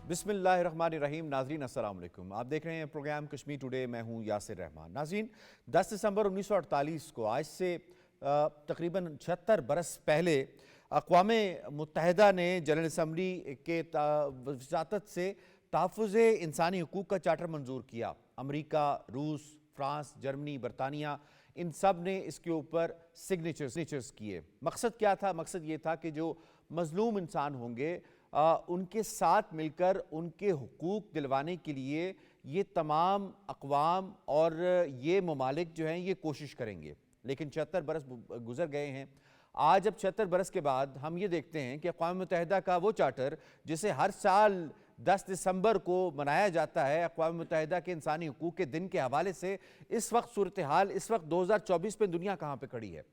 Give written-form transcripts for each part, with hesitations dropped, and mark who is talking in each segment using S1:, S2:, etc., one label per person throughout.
S1: बिस्मिल्लाहिर्रहमानिर्रहीम। नाजरीन अस्सलाम वालेकुम। आप देख रहे हैं प्रोग्राम कश्मीर टुडे। मैं हूं यासिर रहमान। नाजरीन, 10 दिसंबर 1948 को आज से तकरीबन 76 बरस पहले अक़वाम मुत्तहिदा ने जनरल असम्बली के वसातत से तहफ़्फ़ुज़ इंसानी हुकूक़ का चार्टर मंजूर किया। अमरीका, रूस, फ्रांस, जर्मनी, बरतानिया, इन सब ने इसके ऊपर सिग्नेचर्स किए। मकसद क्या था? मकसद ये था कि जो मज़लूम इंसान होंगे उनके साथ मिलकर उनके हुकूक दिलवाने के लिए ये तमाम अक़वाम और ये ममालिक जो हैं ये कोशिश करेंगे। लेकिन 76 बरस गुज़र गए हैं। आज अब 76 बरस के बाद हम ये देखते हैं कि अक़वाम मुत्तहिदा का वो चार्टर जिसे हर साल 10 दिसंबर को मनाया जाता है अक़वाम मुत्तहिदा के इंसानी हुकूक के दिन के हवाले से, इस वक्त सूरत हाल, इस वक्त 2024 में दुनिया कहाँ पे खड़ी है।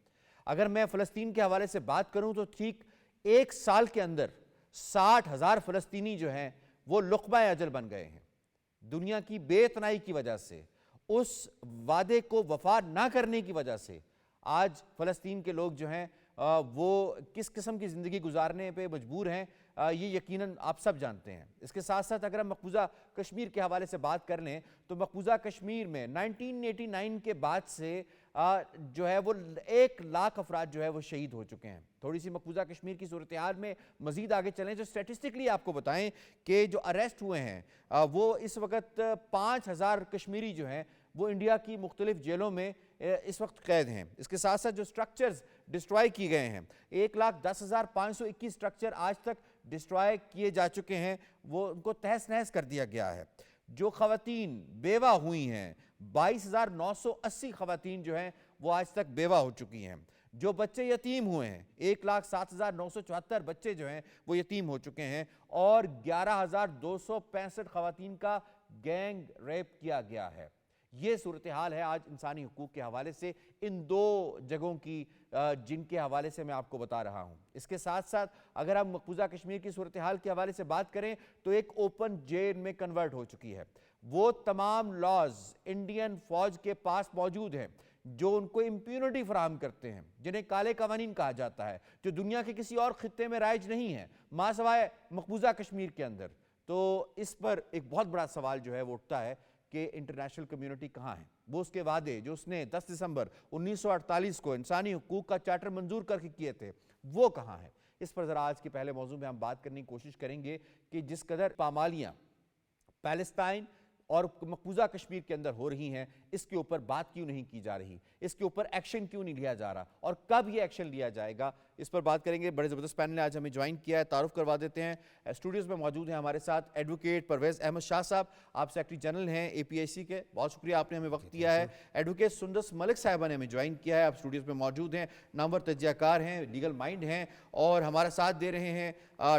S1: अगर मैं फ़लस्तीन के हवाले से बात करूँ तो ठीक एक साल के अंदर 60,000 फ़लस्तीनी जो हैं वो लुक़मा अजल बन गए हैं। दुनिया की बेतनाई की वजह से, उस वादे को वफ़ा ना करने की वजह से आज फ़लस्तीन के लोग जो हैं वो किस किस्म की ज़िंदगी गुजारने पे मजबूर हैं, ये यकीनन आप सब जानते हैं। इसके साथ साथ अगर हम मक़बूज़ा कश्मीर के हवाले से बात कर लें तो मक़बूज़ा कश्मीर में 1989 के बाद से जो है वो 1 लाख अफराद जो है वो शहीद हो चुके हैं। थोड़ी सी मक़बूज़ा कश्मीर की सूरत हाल में मज़ीद आगे चलें जो स्टैटिस्टिकली आपको बताएं कि जो अरेस्ट हुए हैं वो इस वक्त 5,000 कश्मीरी जो हैं वो इंडिया की मुख्तलिफ जेलों में इस वक्त कैद हैं। इसके साथ साथ जो स्ट्रक्चर्स डिस्ट्रॉय किए गए हैं, 1,10,521 स्ट्रक्चर आज तक डिस्ट्रॉय किए जा चुके हैं, वो उनको तहस नहस कर दिया गया है। जो ख़वातीन बेवा हुई हैं, 22,980 ख़वातीन जो हैं वो आज तक बेवा हो चुकी हैं। जो बच्चे यतीम हुए हैं, 1,07,974 बच्चे जो हैं वो यतीम हो चुके हैं और 11,265 ख़वातीन का गैंग रेप किया गया है। ये सूरत हाल है आज इंसानी हुकूक के हवाले से इन दो जगहों की जिनके हवाले से मैं आपको बता रहा हूँ। इसके साथ साथ अगर हम मक़बूज़ा कश्मीर की सूरत हाल के हवाले से बात करें तो एक ओपन जेल में कन्वर्ट हो चुकी है। वो तमाम लॉज इंडियन फ़ौज के पास मौजूद हैं जो उनको इम्प्यूनिटी फराहम करते हैं, जिन्हें काले कवानीन कहा जाता है, जो दुनिया के किसी और खित्ते में राइज नहीं है मां सवाए मक़बूज़ा कश्मीर के अंदर। तो इस पर एक बहुत बड़ा सवाल जो है वो उठता है कि इंटरनेशनल कम्युनिटी कहाँ है। वो उसके वादे जो उसने 10 दिसंबर 1948 को इंसानी हुकूक का चार्टर मंजूर करके किए थे वो कहाँ है। इस पर ज़रा आज के पहले मौजू में हम बात करने की कोशिश करेंगे कि जिस कदर पामालियाँ पैलेस्टाइन और मक़बूज़ा कश्मीर के अंदर हो रही हैं, इसके ऊपर बात क्यों नहीं की जा रही, इसके ऊपर एक्शन क्यों नहीं लिया जा रहा और कब ये एक्शन लिया जाएगा, इस पर बात करेंगे। बड़े ज़बरदस्त पैनल ने आज हमें ज्वाइन किया है, तारुफ करवा देते हैं। स्टूडियोज़ में मौजूद हैं हमारे साथ एडवोकेट परवेज़ अहमद शाह साहब, आप सेक्रेटरी जनरल हैं APIC के, बहुत शुक्रिया आपने हमें वक्त दिया है। एडवोकेट सुंदस मलिक साहिबा ने हमें ज्वाइन किया है, आप स्टूडियोज़ में मौजूद हैं, नामवर तजियाकार हैं, लीगल माइंड हैं और हमारा साथ दे रहे हैं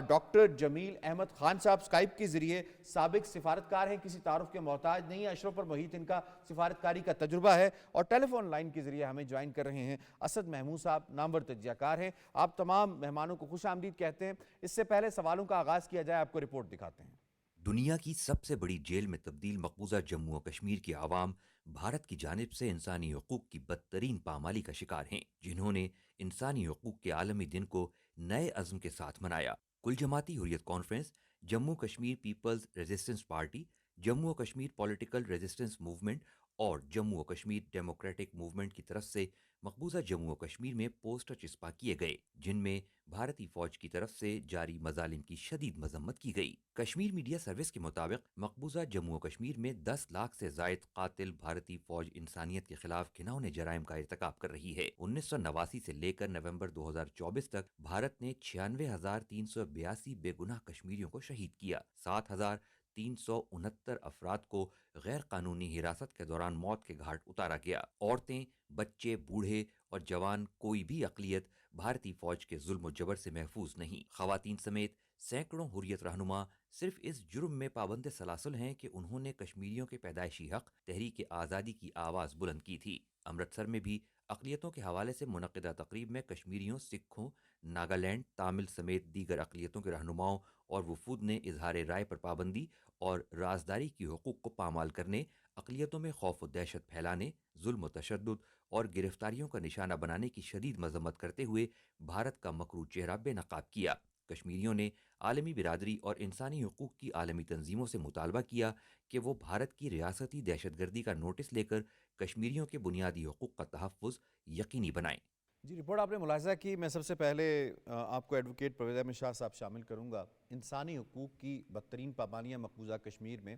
S1: डॉक्टर जमील अहमद खान साहब, स्काइप के ज़रिए साबिक सिफारतकार हैं, किसी तारुफ के मोहताज नहीं है, अशरफ और मुहीत इनका सिफारतकारी का तजुर्बा है और टेलीफोन लाइन के जरिए हमें ज्वाइन कर रहे हैं असद महमूद साहब, नामवर तजियाकार हैं। आप तमाम मेहमानों को खुश आमदीद कहते हैं। इससे पहले सवालों का आगाज़ किया जाए, आपको रिपोर्ट दिखाते हैं।
S2: दुनिया की सबसे बड़ी जेल में तब्दील मकबूजा जम्मू और कश्मीर की आवाम भारत की जानिब से इंसानी हकूक़ की बदतरीन पामाली का शिकार हैं, जिन्होंने इंसानी हकूक़ के आलमी दिन को नए अज़्म के साथ मनाया। कुल जमाती Hurriyat conference, Jammu Kashmir people's resistance party, Jammu और कश्मीर पॉलिटिकल रेजिस्टेंस मूवमेंट और जम्मू और कश्मीर डेमोक्रेटिक मूवमेंट की तरफ से मकबूजा जम्मू और कश्मीर में पोस्टर चिस्पा किए गए, जिनमें भारतीय फौज की तरफ से जारी मजालिम की शदीद मजम्मत की गई। कश्मीर मीडिया सर्विस के मुताबिक मकबूजा जम्मू और कश्मीर में 10 लाख से जायद कातिल भारतीय फौज इंसानियत के खिलाफ घिनौने जराइम का इर्तिकाब कर रही है। 1989 से लेकर नवंबर 2024 तक भारत ने 96,382 बेगुनाह कश्मीरियों को शहीद किया, 7,369 अफराद को गैर कानूनी हिरासत के दौरान मौत के घाट उतारा गया। औरतें, बच्चे, बूढ़े और जवान, कोई भी अकलियत भारतीय फौज के जुल्म और जबर से महफूज नहीं। खवातीन समेत सैकड़ों हुर्रियत रहनुमा सिर्फ इस जुर्म में पाबंद सलासल हैं कि उन्होंने कश्मीरियों के पैदाइशी हक तहरीक आज़ादी की आवाज़ बुलंद की थी। अमृतसर में भी अकलियतों के हवाले से मुनक़िदा तकरीब में कश्मीरियों, सिखों, नागालैंड, तामिल समेत दीगर अकलियतों के रहनुमाओं और वफूद ने इजहार राय पर पाबंदी और राजदारी की हुकूक को पामाल करने, अकलियतों में खौफ व दहशत फैलाने, जुल्म व तशद्दुद और गिरफ्तारियों का निशाना बनाने की शदीद मजम्मत करते हुए भारत का मकरू चेहरा बेनकाब किया। कश्मीरियों ने عالمی برادری اور انسانی حقوق کی عالمی تنظیموں سے مطالبہ کیا کہ وہ بھارت کی ریاستی دہشت گردی کا نوٹس لے کر کشمیریوں کے بنیادی حقوق کا تحفظ یقینی بنائیں۔
S1: جی، رپورٹ آپ نے ملاحظہ کی. میں سب سے پہلے آپ کو ایڈوکیٹ پرویز احمد شاہ صاحب شامل کروں گا. انسانی حقوق کی بدترین پابندیاں مقبوضہ کشمیر میں،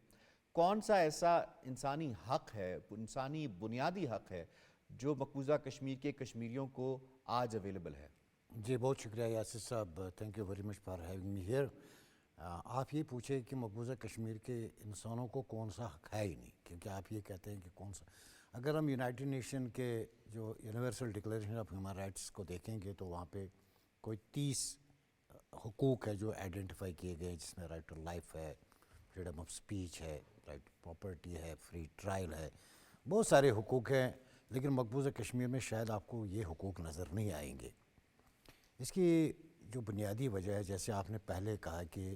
S1: کون سا ایسا انسانی حق ہے، انسانی بنیادی حق ہے جو مقبوضہ کشمیر کے کشمیریوں کو آج اویلیبل ہے؟
S3: جی بہت شکریہ یاسر صاحب، thank you very much for having me here. آپ یہ پوچھیں کہ مقبوضہ کشمیر کے انسانوں کو کون سا حق ہے ہی نہیں، کیونکہ آپ یہ کہتے ہیں کہ کون سا. اگر ہم یونائٹڈ نیشن کے جو universal declaration of human rights کو دیکھیں گے تو وہاں پہ کوئی 30 حقوق ہے جو آئیڈینٹیفائی کیے گئے ہیں، جس میں رائٹ ٹو لائف ہے، فریڈم آف اسپیچ ہے، رائٹ پراپرٹی ہے، فری ٹرائل ہے، بہت سارے حقوق ہیں. لیکن مقبوضہ کشمیر میں شاید آپ کو یہ حقوق نظر نہیں آئیں گے. اس کی جو بنیادی وجہ ہے، جیسے آپ نے پہلے کہا کہ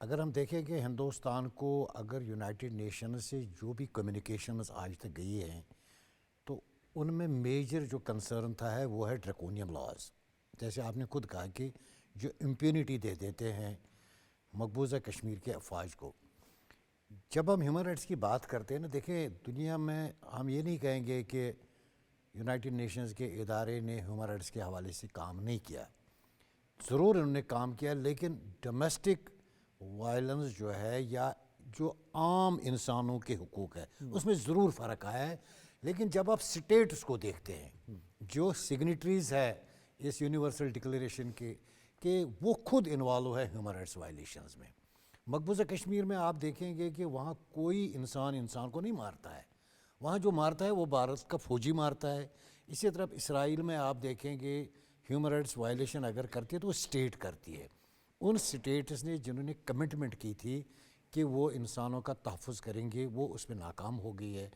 S3: اگر ہم دیکھیں کہ ہندوستان کو اگر یونائٹڈ نیشن سے جو بھی کمیونیکیشنز آج تک گئی ہیں تو ان میں میجر جو کنسرن تھا ہے وہ ہے ڈریکونین لاز. جیسے آپ نے خود کہا کہ جو امپیونٹی دے دیتے ہیں مقبوضہ کشمیر کے افواج کو. جب ہم ہیومن رائٹس کی بات کرتے ہیں نا، دیکھیں دنیا میں ہم یہ نہیں کہیں گے کہ یونائٹڈ نیشنز کے ادارے نے ہیومن رائٹس کے حوالے سے کام نہیں کیا. ضرور انہوں نے کام کیا، لیکن ڈومیسٹک وائلنس جو ہے یا جو عام انسانوں کے حقوق ہے اس میں ضرور فرق آیا ہے. لیکن جب آپ سٹیٹس کو دیکھتے ہیں جو سگنیٹریز ہے اس یونیورسل ڈکلیریشن کے کہ وہ خود انوالو ہے ہیومن رائٹس وائلیشنز میں. مقبوضہ کشمیر میں آپ دیکھیں گے کہ وہاں کوئی انسان کو نہیں مارتا ہے. وہاں جو مارتا ہے وہ بھارت کا فوجی مارتا ہے. اسی طرح اسرائیل میں آپ دیکھیں گے ہیومن رائٹس وائلیشن اگر کرتی ہے تو وہ اسٹیٹ کرتی ہے. ان اسٹیٹس نے جنہوں نے کمٹمنٹ کی تھی کہ وہ انسانوں کا تحفظ کریں گے وہ اس میں ناکام ہو گئی ہے.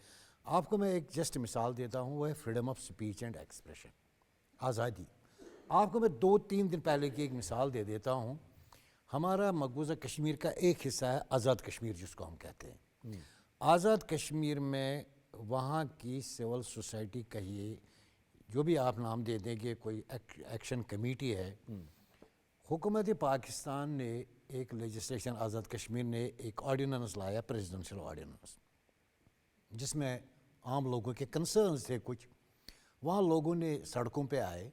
S3: آپ کو میں ایک جسٹ مثال دیتا ہوں، وہ ہے freedom of speech and expression, آزادی. آپ کو میں 2-3 دن پہلے کی ایک مثال دے دیتا ہوں. ہمارا مقبوضہ کشمیر کا ایک حصہ ہے آزاد کشمیر جس کو ہم کہتے ہیں. آزاد کشمیر میں وہاں کی سول سوسائٹی کہیے، جو بھی آپ نام دے دیں گے، کوئی ایکشن کمیٹی ہے. حکومت پاکستان نے ایک لیجسلیشن، آزاد کشمیر نے ایک آرڈیننس لایا، پریزیڈنشل آرڈیننس، جس میں عام لوگوں کے کنسرنز تھے کچھ. وہاں لوگوں نے سڑکوں پہ آئے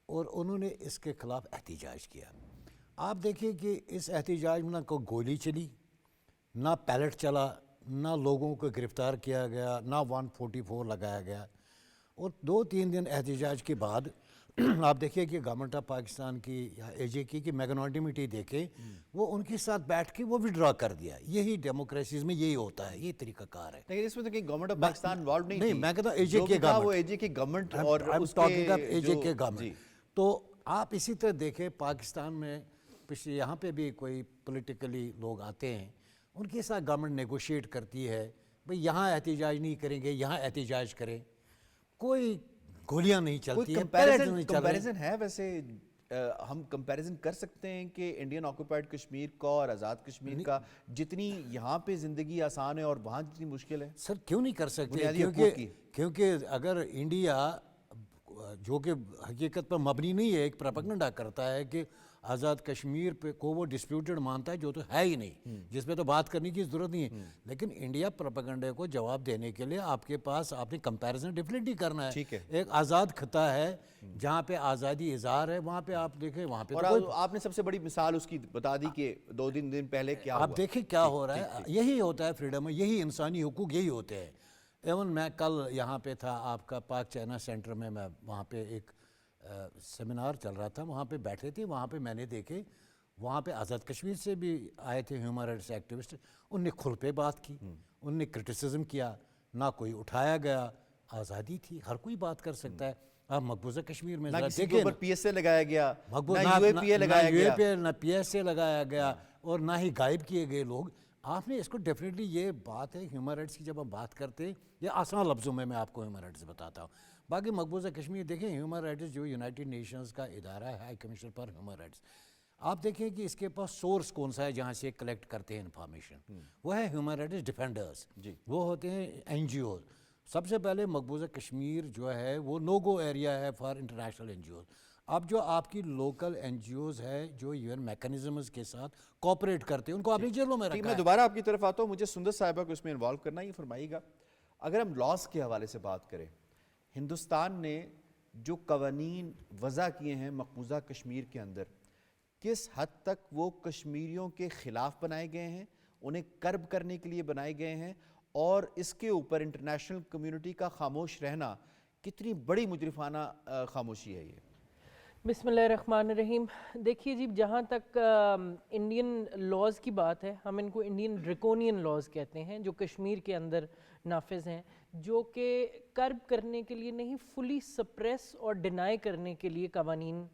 S3: اور انہوں نے اس کے خلاف احتجاج کیا. آپ دیکھیں کہ اس احتجاج میں نہ کوئی گولی چلی، نہ پیلٹ چلا، نہ لوگوں کو گرفتار کیا گیا، نہ 144 لگایا گیا. اور 2-3 دن احتجاج کے بعد آپ دیکھیں کہ گورنمنٹ آف پاکستان کی یا اے جے کی میگناٹیمیٹی دیکھیں، وہ ان کے ساتھ بیٹھ کے وہ وڈرا کر دیا. یہی ڈیموکریسیز میں یہی ہوتا ہے، یہ طریقہ کار ہے.
S1: لیکن اس میں تو کہ گورنمنٹ آف پاکستان انوالو نہیں تھی.
S3: میں کہتا ہوں اے جے
S1: جو
S3: کے
S1: بھی تھا وہ
S3: گورنمنٹ،
S1: اے جے کی گورنمنٹ اور اس
S3: ٹاکنگ آف
S1: کے
S3: اے جے کے
S1: جی.
S3: گورنمنٹ. تو آپ اسی طرح دیکھیں پاکستان میں پچھلے یہاں پہ بھی کوئی پولیٹیکلی لوگ آتے ہیں، ان کے ساتھ گورنمنٹ نیگوشیٹ کرتی ہے، بھئی یہاں احتجاج نہیں کریں گے، یہاں احتجاج کریں. کوئی گولیاں نہیں چلتی ہیں، پیلٹ نہیں چل رہے.
S1: کمپیریزن ہے ویسے، ہم کمپیریزن کر سکتے ہیں کہ انڈین آکوپائڈ کشمیر کا اور آزاد کشمیر کا، جتنی یہاں پہ زندگی آسان ہے اور وہاں جتنی مشکل ہے؟
S3: سر کیوں نہیں کر سکتے؟
S1: بنیادی حقوق کی.
S3: کیونکہ اگر انڈیا جو کہ حقیقت پر مبنی نہیں ہے، ایک پروپیگنڈا کرتا ہے کہ آزاد کشمیر پہ کو وہ ڈسپیوٹڈ مانتا ہے، جو تو ہے ہی نہیں، جس پہ تو بات کرنے کی ضرورت نہیں ہے. لیکن انڈیا پروپیگنڈے کو جواب دینے کے لیے آپ کے پاس آپ نے کمپیریزن ڈیفینیٹلی کرنا ہے. ایک آزاد خطہ ہے جہاں پہ آزادی اظہار ہے، وہاں پہ آپ دیکھیں وہاں پہ
S1: اور آپ نے سب سے بڑی مثال اس کی بتا دی کہ 2 دن پہلے کیا ہوا.
S3: آپ دیکھیں کیا ہو رہا ہے. یہی ہوتا ہے فریڈم، یہی انسانی حقوق یہی ہوتے ہیں. ایون میں کل یہاں پہ تھا آپ کا پاک چائنا سینٹر میں وہاں پہ ایک سیمینار چل رہا تھا، وہاں پہ بیٹھے تھے. وہاں پہ میں نے دیکھے وہاں پہ آزاد کشمیر سے بھی آئے تھے ہیومن رائٹس ایکٹیوسٹ. ان نے کھل پہ بات کی، ان نے کرٹیسزم کیا، نہ کوئی اٹھایا گیا. آزادی تھی، ہر کوئی بات کر سکتا ہے. آپ مقبوضہ کشمیر میں
S1: نہ کسی کے اوپر پی ایس اے لگایا گیا، نہ یو اے پی اے لگایا گیا،
S3: نہ پی ایس اے لگایا گیا، اور نہ ہی غائب کیے گئے لوگ. آپ نے اس کو ڈیفینیٹلی، یہ بات ہے ہیومن رائٹس کی. جب ہم بات کرتے ہیں یہ آسان لفظوں میں آپ کو ہیومن رائٹس بتاتا ہوں. باقی مقبوضہ کشمیر دیکھیں، ہیومن رائٹس جو یونائٹڈ نیشنز کا ادارہ ہے، high commission for human rights, آپ دیکھیں کہ اس کے پاس سورس کون سا ہے جہاں سے کلیکٹ کرتے ہیں انفارمیشن. وہ ہے ہیومن رائٹس ڈیفینڈرز، وہ ہوتے ہیں این جی اوز. سب سے پہلے مقبوضہ کشمیر جو ہے وہ نو گو ایریا ہے for international N G Os. اب جو آپ کی لوکل این جی اوز ہے جو یو این میکنزمز کے ساتھ کوآپریٹ کرتے ہیں ان کو آپ نے جیلوں میں
S1: ٹھیک،
S3: رکھا
S1: میں
S3: ہے.
S1: دوبارہ آپ کی طرف آتا ہوں. مجھے سندر صاحبہ کو اس میں انوالو کرنا ہے. یہ فرمائیے گا اگر ہم لاس کے حوالے سے بات کریں، ہندوستان نے جو قوانین وضع کیے ہیں مقبوضہ کشمیر کے اندر، کس حد تک وہ کشمیریوں کے خلاف بنائے گئے ہیں، انہیں کرب کرنے کے لیے بنائے گئے ہیں، اور اس کے اوپر انٹرنیشنل کمیونٹی کا خاموش رہنا کتنی بڑی مجرفانہ خاموشی ہے یہ؟
S4: بسم اللہ الرحمن الرحیم. دیکھیے جی، جہاں تک انڈین لاز کی بات ہے، ہم ان کو انڈین ڈریکونین لاز کہتے ہیں، جو کشمیر کے اندر نافذ ہیں، جو کہ کرب کرنے کے لیے نہیں، فلی سپریس اور ڈینائی کرنے کے لیے قوانین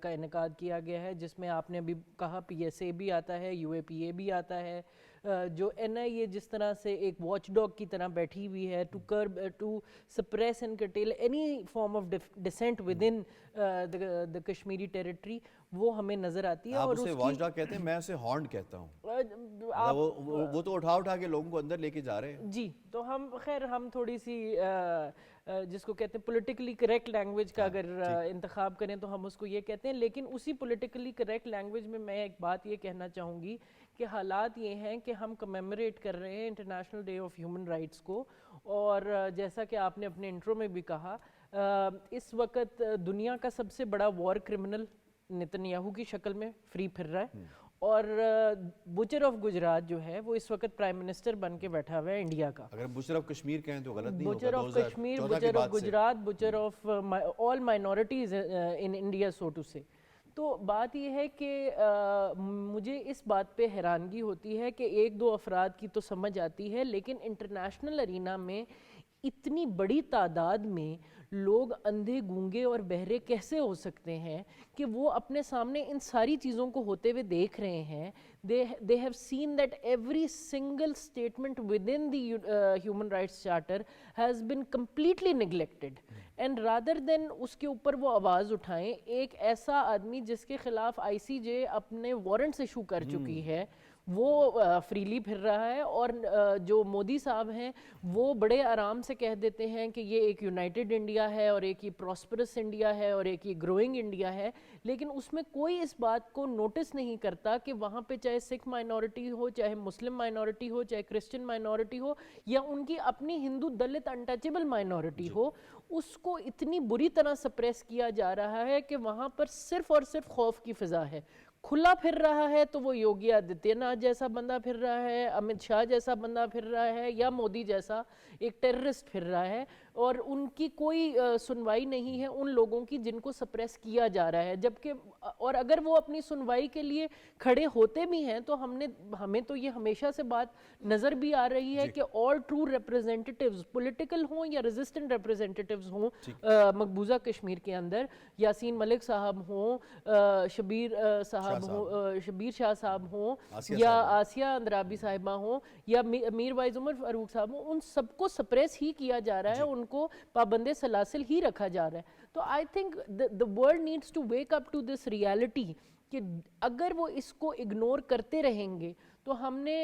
S4: کا انعقاد کیا گیا ہے، جس میں آپ نے ابھی کہا پی ایس اے بھی آتا ہے، یو اے پی اے بھی آتا ہے، جو این آئی اے جس طرح سے ایک واچ ڈاگ کی طرح بیٹھی ہوئی ہے to curb to suppress and curtail any form of dissent within the Kashmiri territory, وہ ہمیں نظر آتی ہے.
S1: آپ
S4: اور
S1: اسے
S4: اس
S1: واچ
S4: کی
S1: ڈاگ کہتے ہیں، میں اسے ہارنڈ کہتا ہوں.
S4: آپ
S1: وہ تو اٹھا کے لوگوں کو اندر لے کے جا رہے ہیں.
S4: جی، تو ہم تھوڑی سی جس کو کہتے ہیں پولیٹیکلی کریکٹ لینگویج کا اگر انتخاب کریں تو ہم اس کو یہ کہتے ہیں. لیکن اسی پولیٹیکلی کریکٹ لینگویج میں ایک بات یہ کہنا چاہوں گی کہ حالات یہ ہیں کہ ہم کمیموریٹ کر رہے ہیں international day of human rights کو، اور جیسا کہ آپ نے اپنے انٹرو میں بھی کہا، اس وقت دنیا کا سب سے بڑا وار کرمنل نتن یاہو کی شکل میں فری پھر رہا ہے، اور بچر آف گجرات جو ہے وہ اس وقت پرائم منسٹر بن کے بیٹھا ہوا ہے انڈیا کا.
S1: اگر بچر آف کشمیر کہیں تو غلط نہیں ہوگا.
S4: Butcher of Kashmir, butcher of Gujarat, butcher of all minorities in India so to say. تو بات یہ ہے کہ مجھے اس بات پہ حیرانگی ہوتی ہے کہ ایک دو افراد کی تو سمجھ آتی ہے، لیکن انٹرنیشنل ارینا میں اتنی بڑی تعداد میں لوگ اندھے گونگے اور بہرے کیسے ہو سکتے ہیں کہ وہ اپنے سامنے ان ساری چیزوں کو ہوتے ہوئے دیکھ رہے ہیں. they have seen that every single statement within the human rights charter has been completely neglected, and rather than اس کے اوپر وہ آواز اٹھائیں، ایک ایسا آدمی جس کے خلاف آئی سی جے اپنے وارنٹس ایشو کر چکی ہے وہ فریلی پھر رہا ہے، اور جو مودی صاحب ہیں وہ بڑے آرام سے کہہ دیتے ہیں کہ یہ ایک یونائٹڈ انڈیا ہے، اور ایک یہ پراسپرس انڈیا ہے، اور ایک یہ گروئنگ انڈیا ہے. لیکن اس میں کوئی اس بات کو نوٹس نہیں کرتا کہ وہاں پہ چاہے سکھ مائنورٹی ہو، چاہے مسلم مائنورٹی ہو، چاہے کرسچن مائنورٹی ہو، یا ان کی اپنی ہندو دلت انٹچیبل مائنورٹی ہو، اس کو اتنی بری طرح سپریس کیا جا رہا ہے کہ وہاں پر صرف اور صرف خوف کی فضا ہے. کھلا پھر رہا ہے تو وہ یوگی آدتیہ ناتھ جیسا بندہ پھر رہا ہے، امت شاہ جیسا بندہ پھر رہا ہے، یا مودی جیسا ایک ٹیررسٹ پھر رہا ہے، اور ان کی کوئی سنوائی نہیں ہے ان لوگوں کی جن کو سپریس کیا جا رہا ہے. جبکہ اور اگر وہ اپنی سنوائی کے لیے کھڑے ہوتے بھی ہیں تو ہمیں تو یہ ہمیشہ سے بات نظر بھی آ رہی ہے کہ آل ٹرو ریپرزینٹیوز پولیٹیکل ہوں یا ریزسٹنٹ ریپرزینٹیوز ہوں مقبوضہ کشمیر کے اندر، یاسین ملک صاحب ہوں، شبیر شاہ صاحب ہوں، یا آسیہ اندرابی صاحبہ ہوں، یا میر وائز عمر فاروق صاحب ہوں، ان سب کو سپریس ہی کیا جا رہا ہے، ان کو پابند سلاسل ہی رکھا جا رہا ہے. تو I think the world needs to wake up to this reality کہ اگر وہ اس کو اگنور کرتے رہیں گے تو ہم نے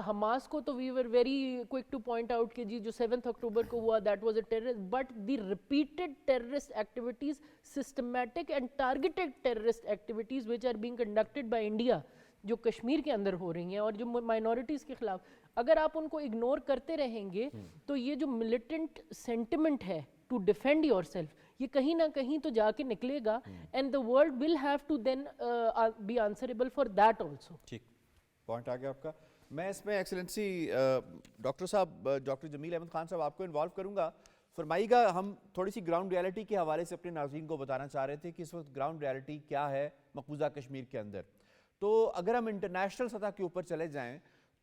S4: حماس کو تو we were very quick to point out کہ جی جو 7 اکتوبر کو ہوا that was a terrorist, but the repeated terrorist activities, systematic and targeted terrorist activities which are being conducted by India جو کشمیر کے اندر ہو رہی ہیں اور جو مائنورٹیز کے خلاف، اگر آپ ان کو اگنور کرتے رہیں گے تو یہ جو ملیٹنٹ سینٹیمنٹ ہے ٹو ڈیفینڈ یور سیلف، یہ کہیں نہ کہیں تو جا کے نکلے گا، and the world will have to then be answerable for that also.
S1: ٹھیک پوائنٹ آ گیا آپ کا. میں اس میں ایکسلنسی ڈاکٹر صاحب، ڈاکٹر جمیل احمد خان صاحب آپ کو انوالو کروں گا. فرمائیے گا، ہم تھوڑی سی گراؤنڈ ریالٹی کے حوالے سے اپنے ناظرین کو بتانا چاہ رہے تھے کہ اس وقت گراؤنڈ ریالٹی کیا ہے مقبوضہ کشمیر کے اندر. تو اگر ہم انٹرنیشنل سطح کے اوپر چلے جائیں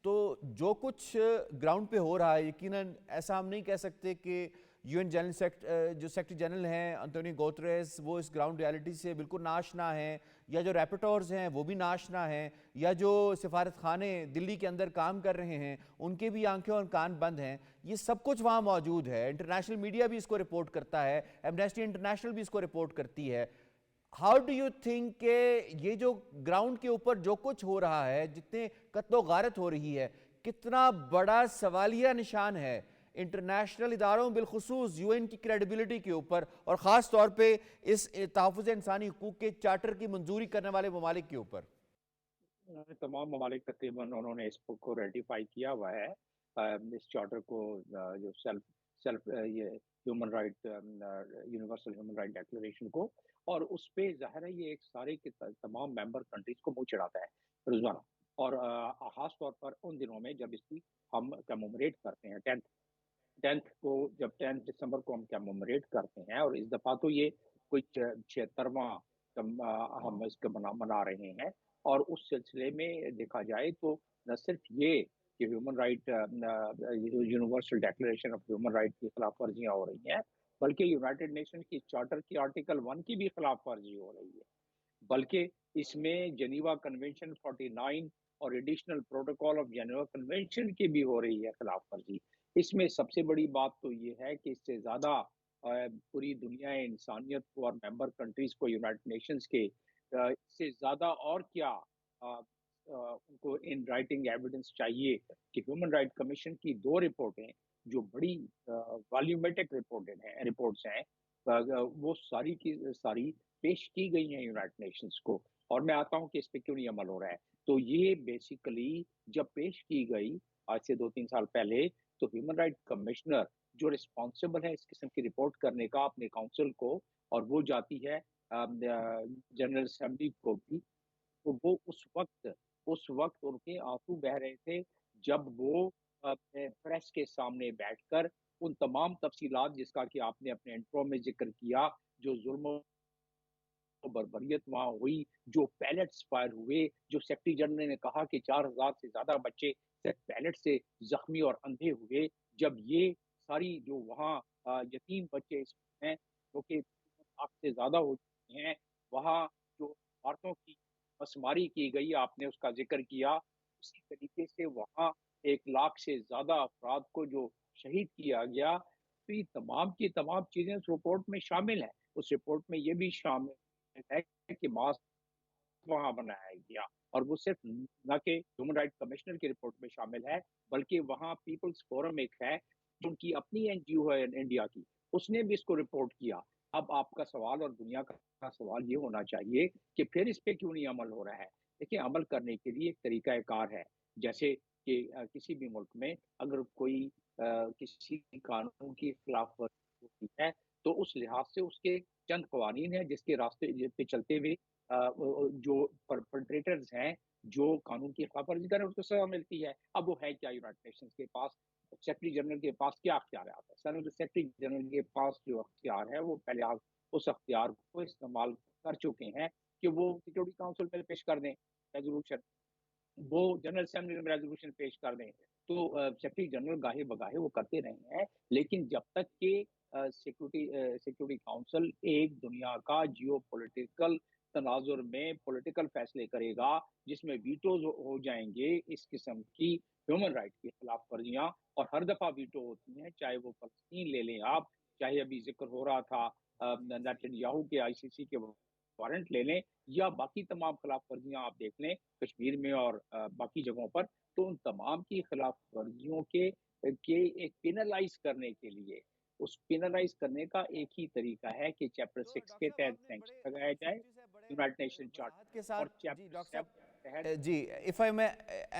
S1: تو جو کچھ گراؤنڈ پہ ہو رہا ہے، یقیناً ایسا ہم نہیں کہہ سکتے کہ یو این جنرل جو سیکرٹری جنرل ہیں انٹونیو گوتریس وہ اس گراؤنڈ ریالٹی سے بالکل ناآشنا ہیں، یا جو ریپورٹرز ہیں وہ بھی ناآشنا ہیں، یا جو سفارت خانے دلی کے اندر کام کر رہے ہیں ان کے بھی آنکھیں اور کان بند ہیں. یہ سب کچھ وہاں موجود ہے. انٹرنیشنل میڈیا بھی اس کو رپورٹ کرتا ہے، ایمنسٹی انٹرنیشنل بھی اس کو رپورٹ کرتی ہے. ہاؤ ڈو یو تھنک کہ یہ جو گراؤنڈ کے اوپر جو کچھ ہو رہا ہے، جتنے قتل و غارت ہو رہی ہے، کتنا بڑا سوالیہ نشان ہے इंटरनेशनल इदारों बिलखुसूस यूएन की क्रेडिबिलिटी के ऊपर और ख़ास तौर पे इस तहफ़्फ़ुज़ इंसानी हकूक़ के चार्टर की मंजूरी करने वाले ममालिक के ऊपर?
S5: तमाम ममालिक तकरीबन उन्होंने इस बुक को रेटिफाई किया हुआ है, इस चार्टर को, जो सेल्फ सेल्फ ये human right, universal human right declaration को। और उस पे ज़ाहिर है ये एक सारे के तमाम मेंबर कंट्रीज को मुंह चिढ़ाता है रोज़ाना। और ख़ास तौर पर उन दिनों में जब इसकी हम कमेमोरेट करते हैं, 10th को, जब 10 दिसंबर को हम कमेमोरेट करते हैं। और इस दफ़ा तो ये कोई 76वां हम इसको मना रहे हैं। और उस सिलसिले में देखा जाए तो न सिर्फ ये कि human right, universal declaration of human right की खिलाफ वर्जियाँ हो रही हैं, बल्कि यूनाइटेड नेशन की चार्टर की आर्टिकल 1 की भी खिलाफ वर्जी हो रही है। बल्कि इसमें जेनीवा कन्वेंशन 49 और additional protocol of Geneva convention की भी हो रही है खिलाफ वर्जी। इसमें सबसे बड़ी बात तो ये है कि इससे ज़्यादा पूरी दुनिया इंसानियत को और मेंबर कंट्रीज को, यूनाइटेड नेशंस के, इससे ज़्यादा और क्या उनको इन राइटिंग एविडेंस चाहिए कि ह्यूमन राइट कमीशन की 2 रिपोर्टें, जो बड़ी वॉल्यूमेट्रिक रिपोर्ट्स हैं, वो सारी की सारी पेश की गई हैं यूनाइटेड नेशंस को। और मैं आता हूँ कि इस पे क्यों नहीं अमल हो रहा है। तो ये बेसिकली जब पेश की गई आज से 2-3 साल पहले, तो ह्यूमन राइट कमिश्नर जो रिस्पॉन्सिबल है इस किस्म की रिपोर्ट करने का अपने काउंसिल को, और वो जाती है जनरल असेंबली को भी, तो वो उस वक्त उनके आंसू बह रहे थे जब वो प्रेस के सामने बैठकर उन तमाम तफसीलात जिसका कि आपने अपने इंट्रो में जिक्र किया, जो जुल्म बर्बरियत वहाँ हुई, जो पैलेट्स फायर हुए, जो सेक्रेटरी जनरल ने कहा कि 4000 से ज़्यादा बच्चे सिर्फ पैलेट से ज़ख्मी और अंधे हुए। जब ये सारी जो वहाँ यतीम बच्चे हैं, जो कि 1 लाख से ज़्यादा हो चुके हैं, वहाँ जो औरतों की बसमारी की गई, आपने उसका ज़िक्र किया। उसी तरीके से वहाँ 1 लाख से ज़्यादा अफ़राद को जो शहीद किया गया। तो ये तमाम की तमाम चीज़ें उस रिपोर्ट में शामिल हैं। उस रिपोर्ट में ये भी शामिल है कि मास्क वहाँ बनाया गया, और वो सिर्फ न कि ह्यूमन राइट कमिश्नर की रिपोर्ट में शामिल है, बल्कि वहाँ पीपल्स फोरम एक है, जो उनकी अपनी एनजीओ है इंडिया की, उसने भी इसको रिपोर्ट किया। अब आपका सवाल और दुनिया का सवाल ये होना चाहिए कि फिर इस पे क्यों नहीं अमल हो रहा है? देखिए, अमल करने के लिए एक तरीका-ए-कार है। जैसे कि किसी भी मुल्क में अगर कोई किसी कानून की खिलाफवर्जी होती है, तो उस लिहाज से उसके चंद कवानीन हैं जिसके रास्ते पे चलते हुए जो परपेट्रेटर्स हैं, जो कानून की खिलाफवर्जी कर रहे हैं, उसको सज़ा मिलती है। अब वो है क्या यूनाइटेड नेशंस के पास? सेक्रेटरी जनरल के पास क्या अख्तियारात है? सेक्रेटरी जनरल के पास जो अख्तियार है, वो पहले आप उस अख्तियार को इस्तेमाल कर चुके हैं कि वो सिक्योरिटी काउंसिल में पेश कर दें रेज़ोल्यूशन। वो जनरल असेंबली में रेज़ोल्यूशन पेश कर दें। तो सेक्रेटरी जनरल गाहे-बगाहे वो करते रहे हैं, लेकिन जब तक कि सिक्योरिटी काउंसिल एक दुनिया का जियोपॉलिटिकल तनाज़ुर में पॉलिटिकल फैसले करेगा, जिसमें वीटोज़ हो जाएँगे इस किस्म की ह्यूमन राइट की खिलाफ वर्जियाँ, और हर दफ़ा वीटो होती हैं, चाहे वो फ़लस्तीन ले लें आप, चाहे अभी ज़िक्र हो रहा था नेतन्याहू के आईसीसी के वारंट ले लें, या बाकी तमाम खिलाफ वर्जियाँ आप देख लें कश्मीर में और बाकी जगहों पर। तो उन तमाम की खिलाफ वर्जियों के एक पेनलाइज़ करने के लिए, उस पेनलाइज़ करने का एक ही तरीका है कि चैप्टर 6
S1: तो
S5: के
S1: डॉक्टर
S5: तहत
S1: साहब आपने
S5: सैंक्शन लगाया जाए,
S1: बड़े
S5: यूनाइटेड नेशन
S1: वजाहत के
S5: चार्टर,
S1: साथ
S5: और
S1: जी
S5: चैप्टर
S1: डॉक्टर
S5: 7
S1: साहब
S5: तहत।
S1: जी इफ़ आई मैं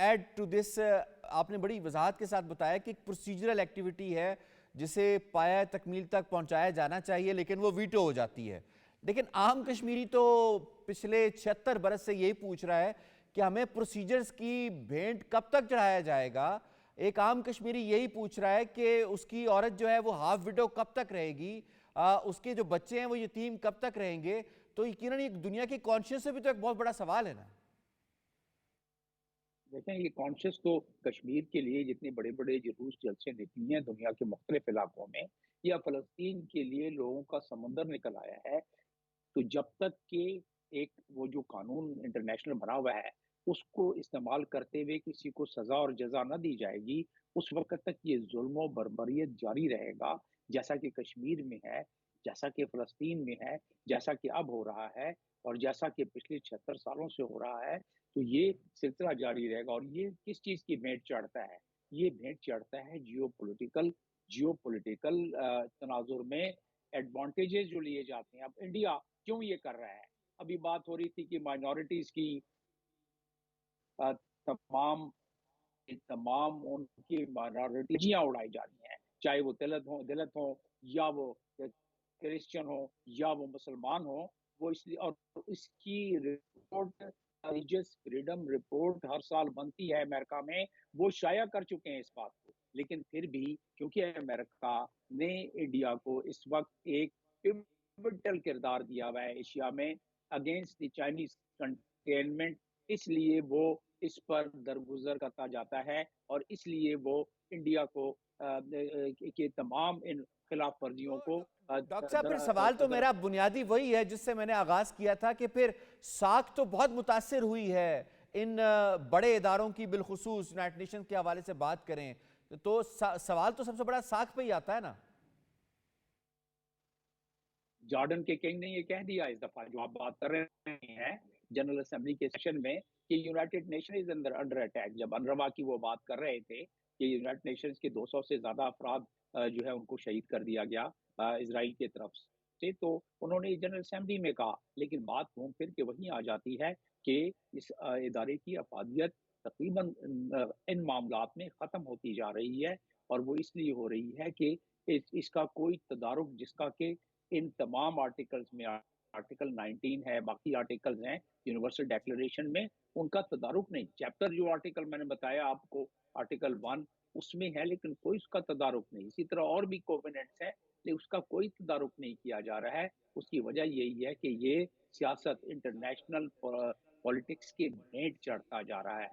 S1: ऐड टू दिस, आपने बड़ी वजाहत के साथ बताया कि एक प्रोसीजरल एक्टिविटी है जिसे पाया तकमील तक पहुंचाया जाना चाहिए, लेकिन वो वीटो हो जाती है। लेकिन आम कश्मीरी तो पिछले 76 बरस से यही पूछ रहा है कि हमें प्रोसीजर्स की भेंट कब तक चढ़ाया जाएगा। एक आम कश्मीरी यही पूछ रहा है कि उसकी औरत जो है वो हाफ विडो कब तक रहेगी, उसके जो बच्चे हैं वो यतीम कब तक रहेंगे। तो यकीनन ये दुनिया की कॉन्शियस से भी तो एक बहुत बड़ा सवाल है ना।
S5: देखें, ये कॉन्शियस तो कश्मीर के लिए जितने बड़े-बड़े जुलूस जलसे निकली हैं दुनिया के मुख्तलिफ इलाकों में, या फ़लस्तीन के लिए लोगों का समंदर निकल आया है। तो जब तक कि एक वो जो कानून इंटरनेशनल बना हुआ है, उसको इस्तेमाल करते हुए किसी को सज़ा और जज़ा न दी जाएगी, उस वक़्त तक ये ज़ुल्म और बर्बरियत जारी रहेगा, जैसा कि कश्मीर में है, जैसा कि फ़लस्तीन में है, जैसा कि अब हो रहा है, और जैसा कि पिछले 76 सालों से हो रहा है। तो ये सिलसिला जारी रहेगा, और ये किस चीज़ की भेंट चढ़ता है? ये भेंट चढ़ता है जियोपॉलिटिकल जियो पॉलिटिकल तनाजुर में एडवांटेजेस जो लिए जाते हैं। अब इंडिया क्यों ये कर रहा है? अभी बात हो रही थी कि माइनॉरिटीज़ की अ, तमाम तमाम उनकी माइनॉरिटीज़ियाँ उड़ाई जा रही हैं, चाहे वो दलित हों या वो क्रिश्चियन हों या वो मुसलमान हों, वो इसलिए और इसकी रिपोर्ट रिलीजियस फ्रीडम रिपोर्ट हर साल बनती है अमेरिका में, वो शाया कर चुके हैं इस बात को। लेकिन फिर भी क्योंकि अमेरिका ने इंडिया को इस वक़्त एक पिवटल किरदार दिया हुआ है एशिया में अगेंस्ट द चाइनीज़ कंटेनमेंट, इसलिए वो इस पर दरगुजर करता जाता है और इसलिए वो इंडिया को के तमाम इन खिलाफ वर्जियों को
S1: डॉक्टर साहब, फिर सवाल तो मेरा बुनियादी वही है जिससे मैंने आगाज किया था कि फिर साख तो बहुत मुतासिर हुई है इन बड़े इदारों की, बिलखुसूस यूनाइटेड नेशन के हवाले से बात करें तो सवाल तो सबसे बड़ा साख पे ही आता है ना।
S5: जॉर्डन के किंग ने ये कह दिया इस दफा जो आप बात कर रहे हैं जनरल असेंबली के सेशन में कि United nation is under attack. जब अनरवा की वो बात कर रहे थे कि यूनाइटेड नेशंस के 200 से ज्यादा अफराद जो है उनको शहीद कर दिया गया इसराइल की तरफ से, तो उन्होंने जनरल असेंबली में कहा। लेकिन बात घूम फिर के वहीं आ जाती है कि इस इदारे की अफादियत तकरीबन इन मामलात में ख़त्म होती जा रही है और वो इसलिए हो रही है कि इसका कोई तदारुक जिसका कि इन तमाम आर्टिकल्स में आर्टिकल 19 है, बाकी आर्टिकल्स हैं यूनिवर्सल डिक्लेरेशन में, उनका तदारुक नहीं। चैप्टर जो आर्टिकल मैंने बताया आपको आर्टिकल 1 उसमें है, लेकिन कोई उसका तदारुक नहीं। इसी तरह और भी कोवेनेंट्स हैं, लेकिन उसका कोई तदारुक नहीं किया जा रहा है। उसकी वजह यही है कि ये सियासत इंटरनेशनल पॉलिटिक्स के भेंट चढ़ता जा रहा है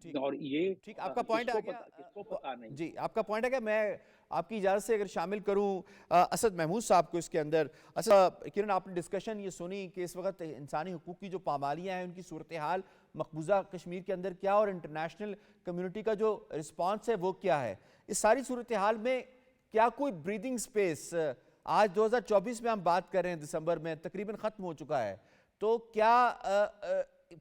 S1: ठीक
S5: और ये
S1: ठीक, आपका पॉइंट आ गया।
S5: किसको पता नहीं।
S1: जी, आपका पॉइंट है कि मैं आपकी इजाज़त से अगर शामिल करूं असद महमूद साहब को इसके अंदर। असद किरण, आपने डिस्कशन ये सुनी कि इस वक्त इंसानी हुकूक की जो पामालियाँ हैं उनकी सूरत हाल मकबूजा कश्मीर के अंदर क्या, और इंटरनेशनल कम्युनिटी का जो रिस्पॉन्स है वो क्या है। इस सारी सूरत हाल में क्या कोई ब्रीदिंग स्पेस, आज 2024 में हम बात कर रहे हैं, दिसंबर में तकरीबन ख़त्म हो चुका है, तो क्या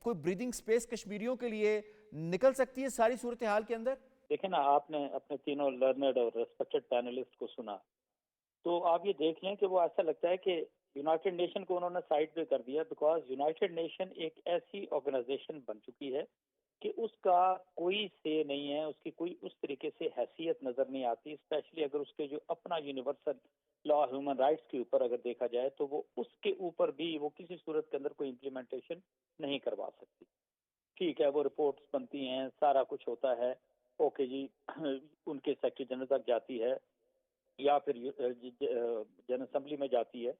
S1: कोई ब्रीदिंग स्पेस कश्मीरियों के लिए निकल सकती है सारी सूरत हाल के अंदर?
S6: देखें ना, आपने अपने तीनों लर्नड और रेस्पेक्टेड पैनलिस्ट को सुना, तो आप ये देख लें कि वो ऐसा लगता है कि यूनाइटेड नेशन को उन्होंने साइड पे कर दिया, बिकॉज यूनाइटेड नेशन एक ऐसी ऑर्गेनाइजेशन बन चुकी है कि उसका कोई से नहीं है, उसकी कोई उस तरीके से हैसियत नजर नहीं आती। स्पेशली अगर उसके जो अपना यूनिवर्सल लॉ ह्यूमन राइट्स के ऊपर अगर देखा जाए तो वो उसके ऊपर भी वो किसी सूरत के अंदर कोई इम्प्लीमेंटेशन नहीं करवा सकती। ठीक है, वो रिपोर्ट्स बनती हैं, सारा कुछ होता है, ओके जी, उनके सेक्रेटरी जनरल तक जाती है या फिर जनरल असेंबली में जाती है,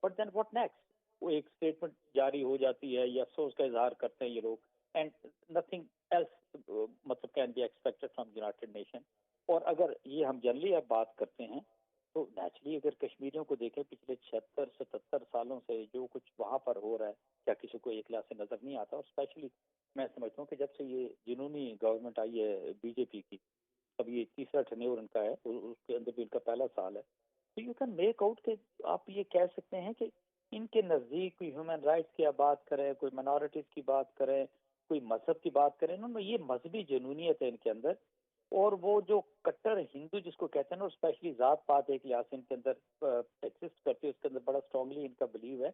S6: बट देन व्हाट नेक्स्ट? वो एक स्टेटमेंट जारी हो जाती है या अफसोस का इजहार करते हैं ये लोग, एंड नथिंग एल्स मतलब can be expected from United nation. और अगर ये हम जनरली अब बात करते हैं तो नेचुरली अगर कश्मीरियों को देखें पिछले 76-77 सालों से जो कुछ वहाँ पर हो रहा है, क्या किसी को एक लिहाज से नजर नहीं आता? और स्पेशली मैं समझता हूँ कि जब से ये जिनूनी गवर्नमेंट आई है बीजेपी की, अब ये तीसरा टर्न्योर उनका है, उसके अंदर भी इनका पहला साल है, तो यू कैन मेक आउट कि आप ये कह सकते हैं कि इनके नजदीक कोई ह्यूमन राइट्स की आप बात करें, कोई माइनॉरिटीज की बात करें, कोई मजहब की बात करें, उनमें ये मजहबी जनूनियत है इनके अंदर। और वो जो कट्टर हिंदू जिसको कहते हैं ना, स्पेशली जात पात एक लिहाज से इनके अंदर एग्जिस्ट करती है, उसके अंदर बड़ा स्ट्रांगली इनका बिलीव है।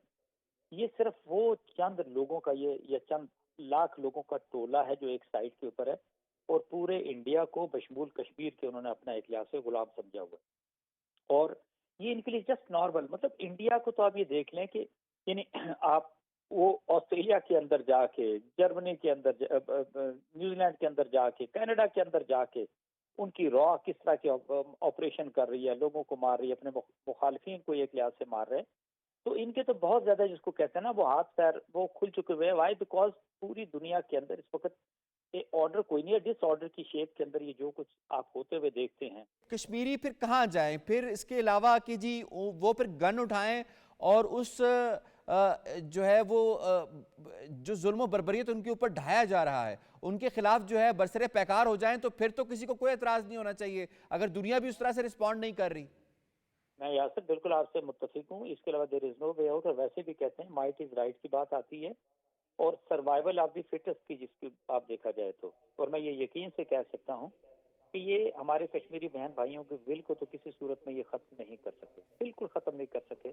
S6: ये सिर्फ वो चंद लोगों का ये या चंद लाख लोगों का टोला है जो एक साइड के ऊपर है, और पूरे इंडिया को बशमूल कश्मीर के उन्होंने अपना एक लिहाज से गुलाम समझा हुआ है। और ये इनके लिए जस्ट नॉर्मल, मतलब इंडिया को तो आप ये देख लें कि यानी आप वो ऑस्ट्रेलिया के अंदर जाके, जर्मनी के अंदर, न्यूजीलैंड के अंदर जाके, कनाडा के अंदर जाके उनकी रॉ किस तरह के ऑपरेशन कर रही है, लोगों को मार रही है, अपने मुखालफिन को एक लिहाज से मार रहे हैं। तो इनके तो बहुत ज्यादा जिसको कहते हैं ना वो हाथ पैर वो खुल चुके हुए हैं। वाई? बिकॉज पूरी दुनिया के अंदर इस वक्त ऑर्डर कोई नहीं है, डिसऑर्डर की शेप के अंदर ये जो कुछ आप होते हुए देखते हैं।
S1: कश्मीरी फिर कहाँ जाएं? फिर इसके अलावा कि जी वो फिर गन उठाएं और उस जो है वो जो जुल्म बर्बरियत उनके ऊपर ढाया जा रहा है उनके खिलाफ जो है बरसरे पैकार हो जाएं, तो फिर तो किसी को कोई एतराज नहीं होना चाहिए अगर दुनिया भी उस तरह से रिस्पॉन्ड नहीं कर रही।
S6: मैं यासर बिल्कुल आपसे मुत्तफिक हूँ। इसके अलावा there is no way out. और वैसे भी कहते हैं माइट इज राइट की बात आती है और सर्वाइवल ऑफ द फिटेस्ट की जिसकी आप देखा जाए तो। और मैं ये यकीन से कह सकता हूँ کہ یہ ہمارے کشمیری بہن بھائیوں کے ول کو تو کسی صورت میں یہ ختم نہیں کر سکے، بالکل ختم نہیں کر سکے.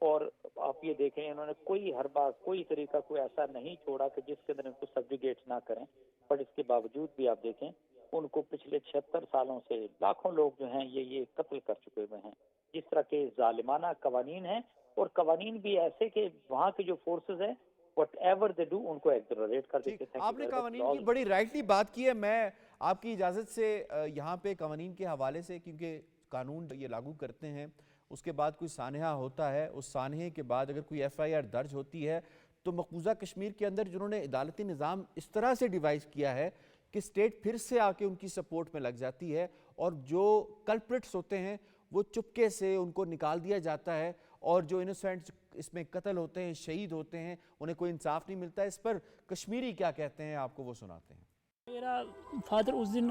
S6: اور آپ یہ دیکھیں انہوں نے کوئی ہر بار کوئی طریقہ کوئی ایسا نہیں چھوڑا کہ جس کے اندر ان کو سبجیگیٹ نہ کریں. بٹ اس کے باوجود بھی آپ دیکھیں ان کو پچھلے 76 سالوں سے لاکھوں لوگ جو ہیں یہ قتل کر چکے ہوئے ہیں. جس طرح کے ظالمانہ قوانین ہیں، اور قوانین بھی ایسے کہ وہاں کے جو فورسز ہیں what ever they do in کو ایگزرریٹ کر دیتے ہیں.
S1: آپ نے قوانین کی بڑی رائٹلی بات کی ہے. میں آپ کی اجازت سے یہاں پہ قوانین کے حوالے سے، کیونکہ قانون یہ لاگو کرتے ہیں اس کے بعد کوئی سانحہ ہوتا ہے، اس سانحے کے بعد اگر کوئی ایف آئی آر درج ہوتی ہے تو مقبوضہ کشمیر کے اندر جنہوں نے عدالتی نظام اس طرح سے ڈیوائز کیا ہے کہ اسٹیٹ پھر سے آ کے ان کی سپورٹ میں لگ جاتی ہے، اور جو کلپرٹس ہوتے ہیں وہ چپکے سے ان کو نکال دیا جاتا ہے، اور جو انوسینٹس اس میں قتل ہوتے ہیں، شہید ہوتے ہیں، انہیں کوئی انصاف نہیں ملتا. اس پر کشمیری کیا کہتے ہیں آپ کو وہ سناتے ہیں.
S7: میرا فادر اس دن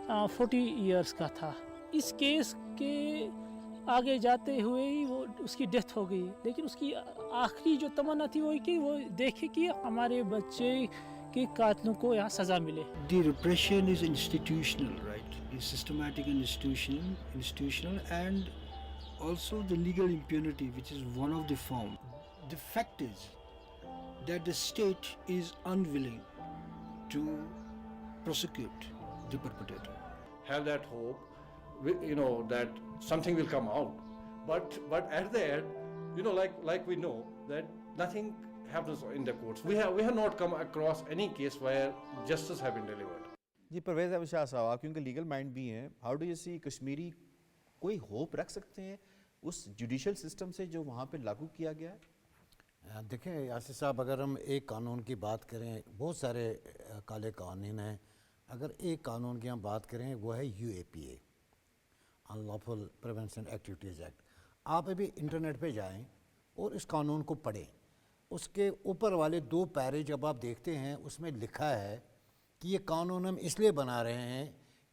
S7: 40 ایئرس کا تھا. اس کیس کے آگے جاتے ہوئے ہی وہ اس کی ڈیتھ ہو گئی، لیکن اس کی آخری جو تمنا تھی وہ کہ وہ دیکھے کہ ہمارے بچے کے قاتلوں کو یہاں سزا ملے.
S8: The repression is institutional, right? It's systematic and institutional, and also the legal impunity, which is one of the form. The fact is that the state is unwilling to prosecute the perpetrator.
S9: Have that hope, that something will come out. But at the end, like we know that nothing happens in the courts. We have not come across any case where justice have been delivered.
S1: جی پرویز احمد شاہ صاحب، آپ کیونکہ legal mind بھی ہیں، how do you سی کشمیری کوئی hope رکھ سکتے ہیں اس judicial system سے جو وہاں پہ لاگو کیا گیا ہے؟
S3: دیکھیں یاسر صاحب، اگر ہم ایک قانون کی بات کریں، بہت سارے کالے قوانین ہیں. اگر ایک قانون کی ہم بات کریں وہ ہے UAPA، ان لافل پریونشن ایکٹیویٹیز ایکٹ. آپ ابھی انٹرنیٹ پہ جائیں اور اس قانون کو پڑھیں. اس کے اوپر والے 2 پیرے جب آپ دیکھتے ہیں اس میں لکھا ہے کہ یہ قانون ہم اس لیے بنا رہے ہیں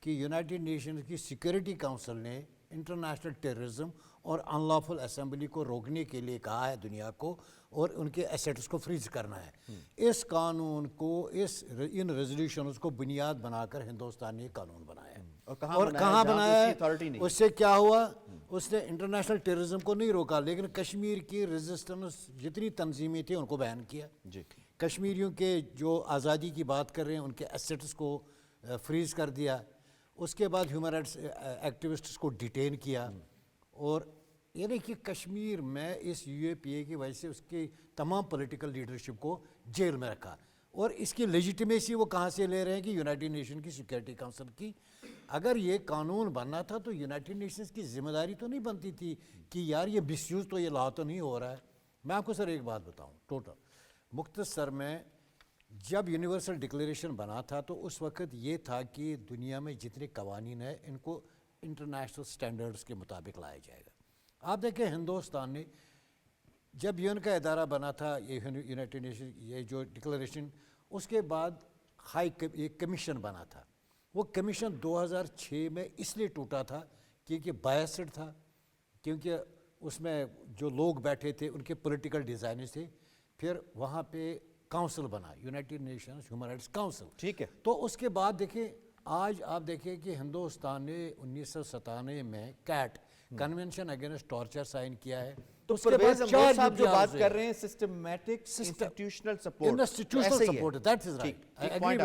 S3: کہ یونائٹڈ نیشنز کی سیکورٹی کونسل نے انٹرنیشنل ٹیررزم اور ان لافل اسمبلی کو روکنے کے لیے کہا ہے دنیا کو، اور ان کے ایسیٹس کو فریز کرنا ہے. اس قانون کو ان ریزولوشنز کو بنیاد بنا کر ہندوستان نے قانون بنایا ہے. اور کہاں بنایا ہے؟ اس سے کیا ہوا؟ اس نے انٹرنیشنل ٹیررزم کو نہیں روکا، لیکن کشمیر کی ریزسٹنس جتنی تنظیمیں تھیں ان کو بیان کیا. کشمیریوں کے جو آزادی کی بات کر رہے ہیں ان کے ایسیٹس کو فریز کر دیا. اس کے بعد ہیومن رائٹس ایکٹیوسٹس کو ڈیٹین کیا. اور یعنی کہ کشمیر میں اس UAPA کی وجہ سے اس کی تمام پولیٹیکل لیڈرشپ کو جیل میں رکھا. اور اس کی لیجیٹیمیسی وہ کہاں سے لے رہے ہیں کہ یونائٹڈ نیشن کی سیکورٹی کونسل کی. اگر یہ قانون بننا تھا تو یونائٹڈ نیشنز کی ذمہ داری تو نہیں بنتی تھی کہ یار یہ مس یوز تو یہ لا تو نہیں ہو رہا ہے. میں آپ کو سر ایک بات بتاؤں ٹوٹل مختصر میں، جب یونیورسل ڈکلیریشن بنا تھا تو اس وقت یہ تھا کہ دنیا میں جتنے قوانین ہیں ان کو انٹرنیشنل سٹینڈرڈز کے مطابق لایا جائے گا. آپ دیکھیں ہندوستان نے جب UN کا ادارہ بنا تھا، یہ یونائٹڈ نیشن یہ جو ڈکلیریشن، اس کے بعد ایک کمیشن بنا تھا. وہ کمیشن 2006 میں اس لیے ٹوٹا تھا کیونکہ بائسڈ تھا، کیونکہ اس میں جو لوگ بیٹھے تھے ان کے پولیٹیکل ڈیزائنرز تھے. پھر وہاں پہ کاؤنسل بنا، United nations human rights council.
S1: ٹھیک ہے.
S3: تو اس کے بعد دیکھیں آج آپ دیکھیں کہ ہندوستان نے 1997 میں CAT convention against torture sign کیا ہے.
S1: تو پرویز احمد صاحب جو بات کر رہے ہیں systematic institutional support,
S3: institutional support, that is right.
S1: Point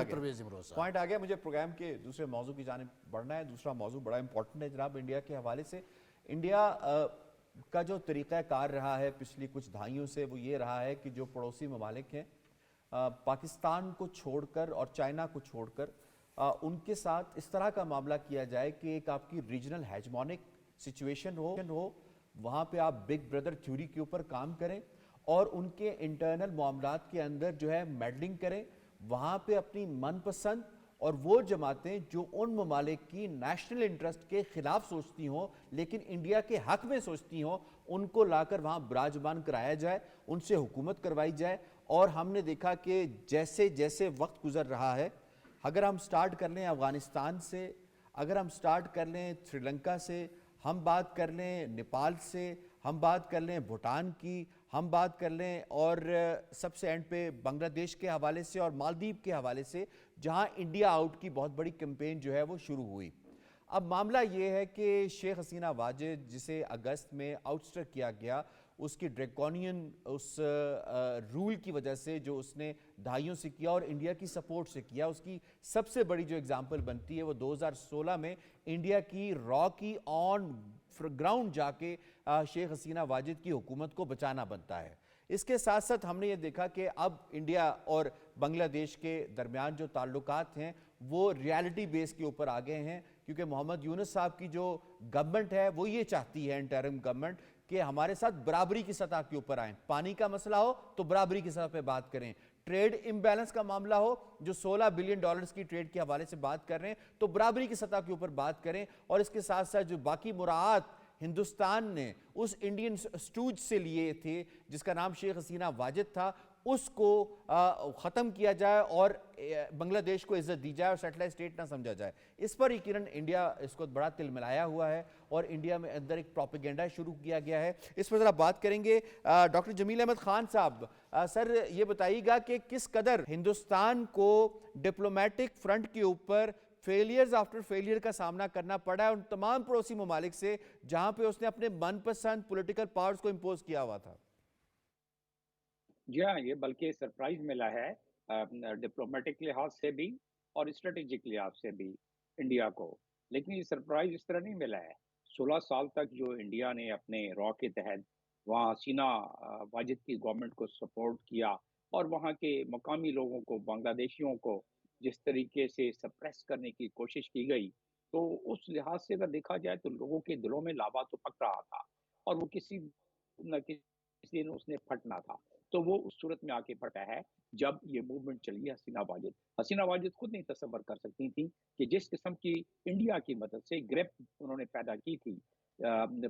S1: آ گیا. مجھے پروگرام کے دوسرے موضوع کی جانب بڑھنا ہے. دوسرا موضوع بڑا امپورٹنٹ ہے جناب انڈیا کے حوالے سے. انڈیا کا جو طریقہ کار رہا ہے پچھلی کچھ دہائیوں سے وہ یہ رہا ہے کہ جو پڑوسی ممالک ہیں پاکستان کو چھوڑ کر اور چائنا کو چھوڑ کر ان کے ساتھ اس طرح کا معاملہ کیا جائے کہ ایک آپ کی ریجنل ہیجمونک سچویشن ہو، وہاں پہ آپ بگ بردر تھیوری کے اوپر کام کریں اور ان کے انٹرنل معاملات کے اندر جو ہے میڈلنگ کریں. وہاں پہ اپنی من پسند اور وہ جماعتیں جو ان ممالک کی نیشنل انٹرسٹ کے خلاف سوچتی ہوں لیکن انڈیا کے حق میں سوچتی ہوں، ان کو لا کر وہاں براجمان کرایا جائے، ان سے حکومت کروائی جائے. اور ہم نے دیکھا کہ جیسے جیسے وقت گزر رہا ہے، اگر ہم سٹارٹ کر لیں افغانستان سے، اگر ہم سٹارٹ کر لیں سری لنکا سے، ہم بات کر لیں نیپال سے، ہم بات کر لیں بھوٹان کی، ہم بات کر لیں اور سب سے اینڈ پہ بنگلہ دیش کے حوالے سے اور مالدیپ کے حوالے سے، جہاں انڈیا آؤٹ کی بہت بڑی کیمپین جو ہے وہ شروع ہوئی. اب معاملہ یہ ہے کہ شیخ حسینہ واجد جسے اگست میں آؤٹسٹر کیا گیا، اس کی ڈریکونین اس رول کی وجہ سے جو اس نے دہائیوں سے کیا اور انڈیا کی سپورٹ سے کیا، اس کی سب سے بڑی جو اگزامپل بنتی ہے وہ 2016 میں انڈیا کی را کی آن گراؤنڈ جا کے شیخ حسینہ واجد کی حکومت کو بچانا بنتا ہے۔ اس کے ساتھ ساتھ ہم نے یہ دیکھا کہ اب انڈیا اور بنگلہ دیش کے درمیان جو تعلقات ہیں وہ ریالٹی بیس کے اوپر آگے ہیں، کیونکہ محمد یونس صاحب کی جو گورنمنٹ ہے وہ یہ چاہتی ہے انٹرم گورنمنٹ کہ ہمارے ساتھ برابری کی سطح کے اوپر آئیں، پانی کا مسئلہ ہو تو برابری کی سطح پہ بات کریں، ٹریڈ امبیلنس کا معاملہ ہو جو $16 بلین کی ٹریڈ کے حوالے سے بات کر رہے ہیں تو برابری کی سطح کے اوپر بات کریں، اور اس کے ساتھ ساتھ جو باقی مراعات ہندوستان نے اس انڈین سٹوج سے لیے تھے جس کا نام شیخ حسینہ واجد تھا، اس کو ختم کیا جائے اور بنگلہ دیش کو عزت دی جائے اور سیٹلائٹ اسٹیٹ نہ سمجھا جائے۔ اس پر یقیناً انڈیا اس کو بڑا تل ملایا ہوا ہے اور انڈیا میں اندر ایک پروپیگنڈا شروع کیا گیا ہے۔ اس پر ذرا بات کریں گے ڈاکٹر جمیل احمد خان صاحب۔ سر یہ بتائیے گا کہ کس قدر ہندوستان کو ڈپلومیٹک فرنٹ کے اوپر فیلیئرز آفٹر فیلیئر کا سامنا کرنا پڑا ہے ان تمام پڑوسی ممالک سے جہاں پہ اس نے اپنے من پسند پولیٹیکل پاورز کو امپوز کیا ہوا تھا؟
S5: جی ہاں، یہ بلکہ سرپرائز ملا ہے ڈپلومیٹک لحاظ سے بھی اور اسٹریٹجک لحاظ سے بھی انڈیا کو، لیکن یہ سرپرائز اس طرح نہیں ملا ہے۔ 16 سال تک جو انڈیا نے اپنے را کے تحت وہاں حسینہ واجد کی گورنمنٹ کو سپورٹ کیا اور وہاں کے مقامی لوگوں کو، بنگلہ دیشیوں کو جس طریقے سے سپریس کرنے کی کوشش کی گئی، تو اس لحاظ سے اگر دیکھا جائے تو لوگوں کے دلوں میں لابا تو پک رہا تھا اور وہ کسی نہ کسی دن اس نے پھٹنا تھا۔ تو وہ اس صورت میں آ کے پھٹا ہے جب یہ موومنٹ چلی ہے حسینہ واجد خود نہیں تصور کر سکتی تھی کہ جس قسم کی انڈیا کی مدد سے گرپ انہوں نے پیدا کی تھی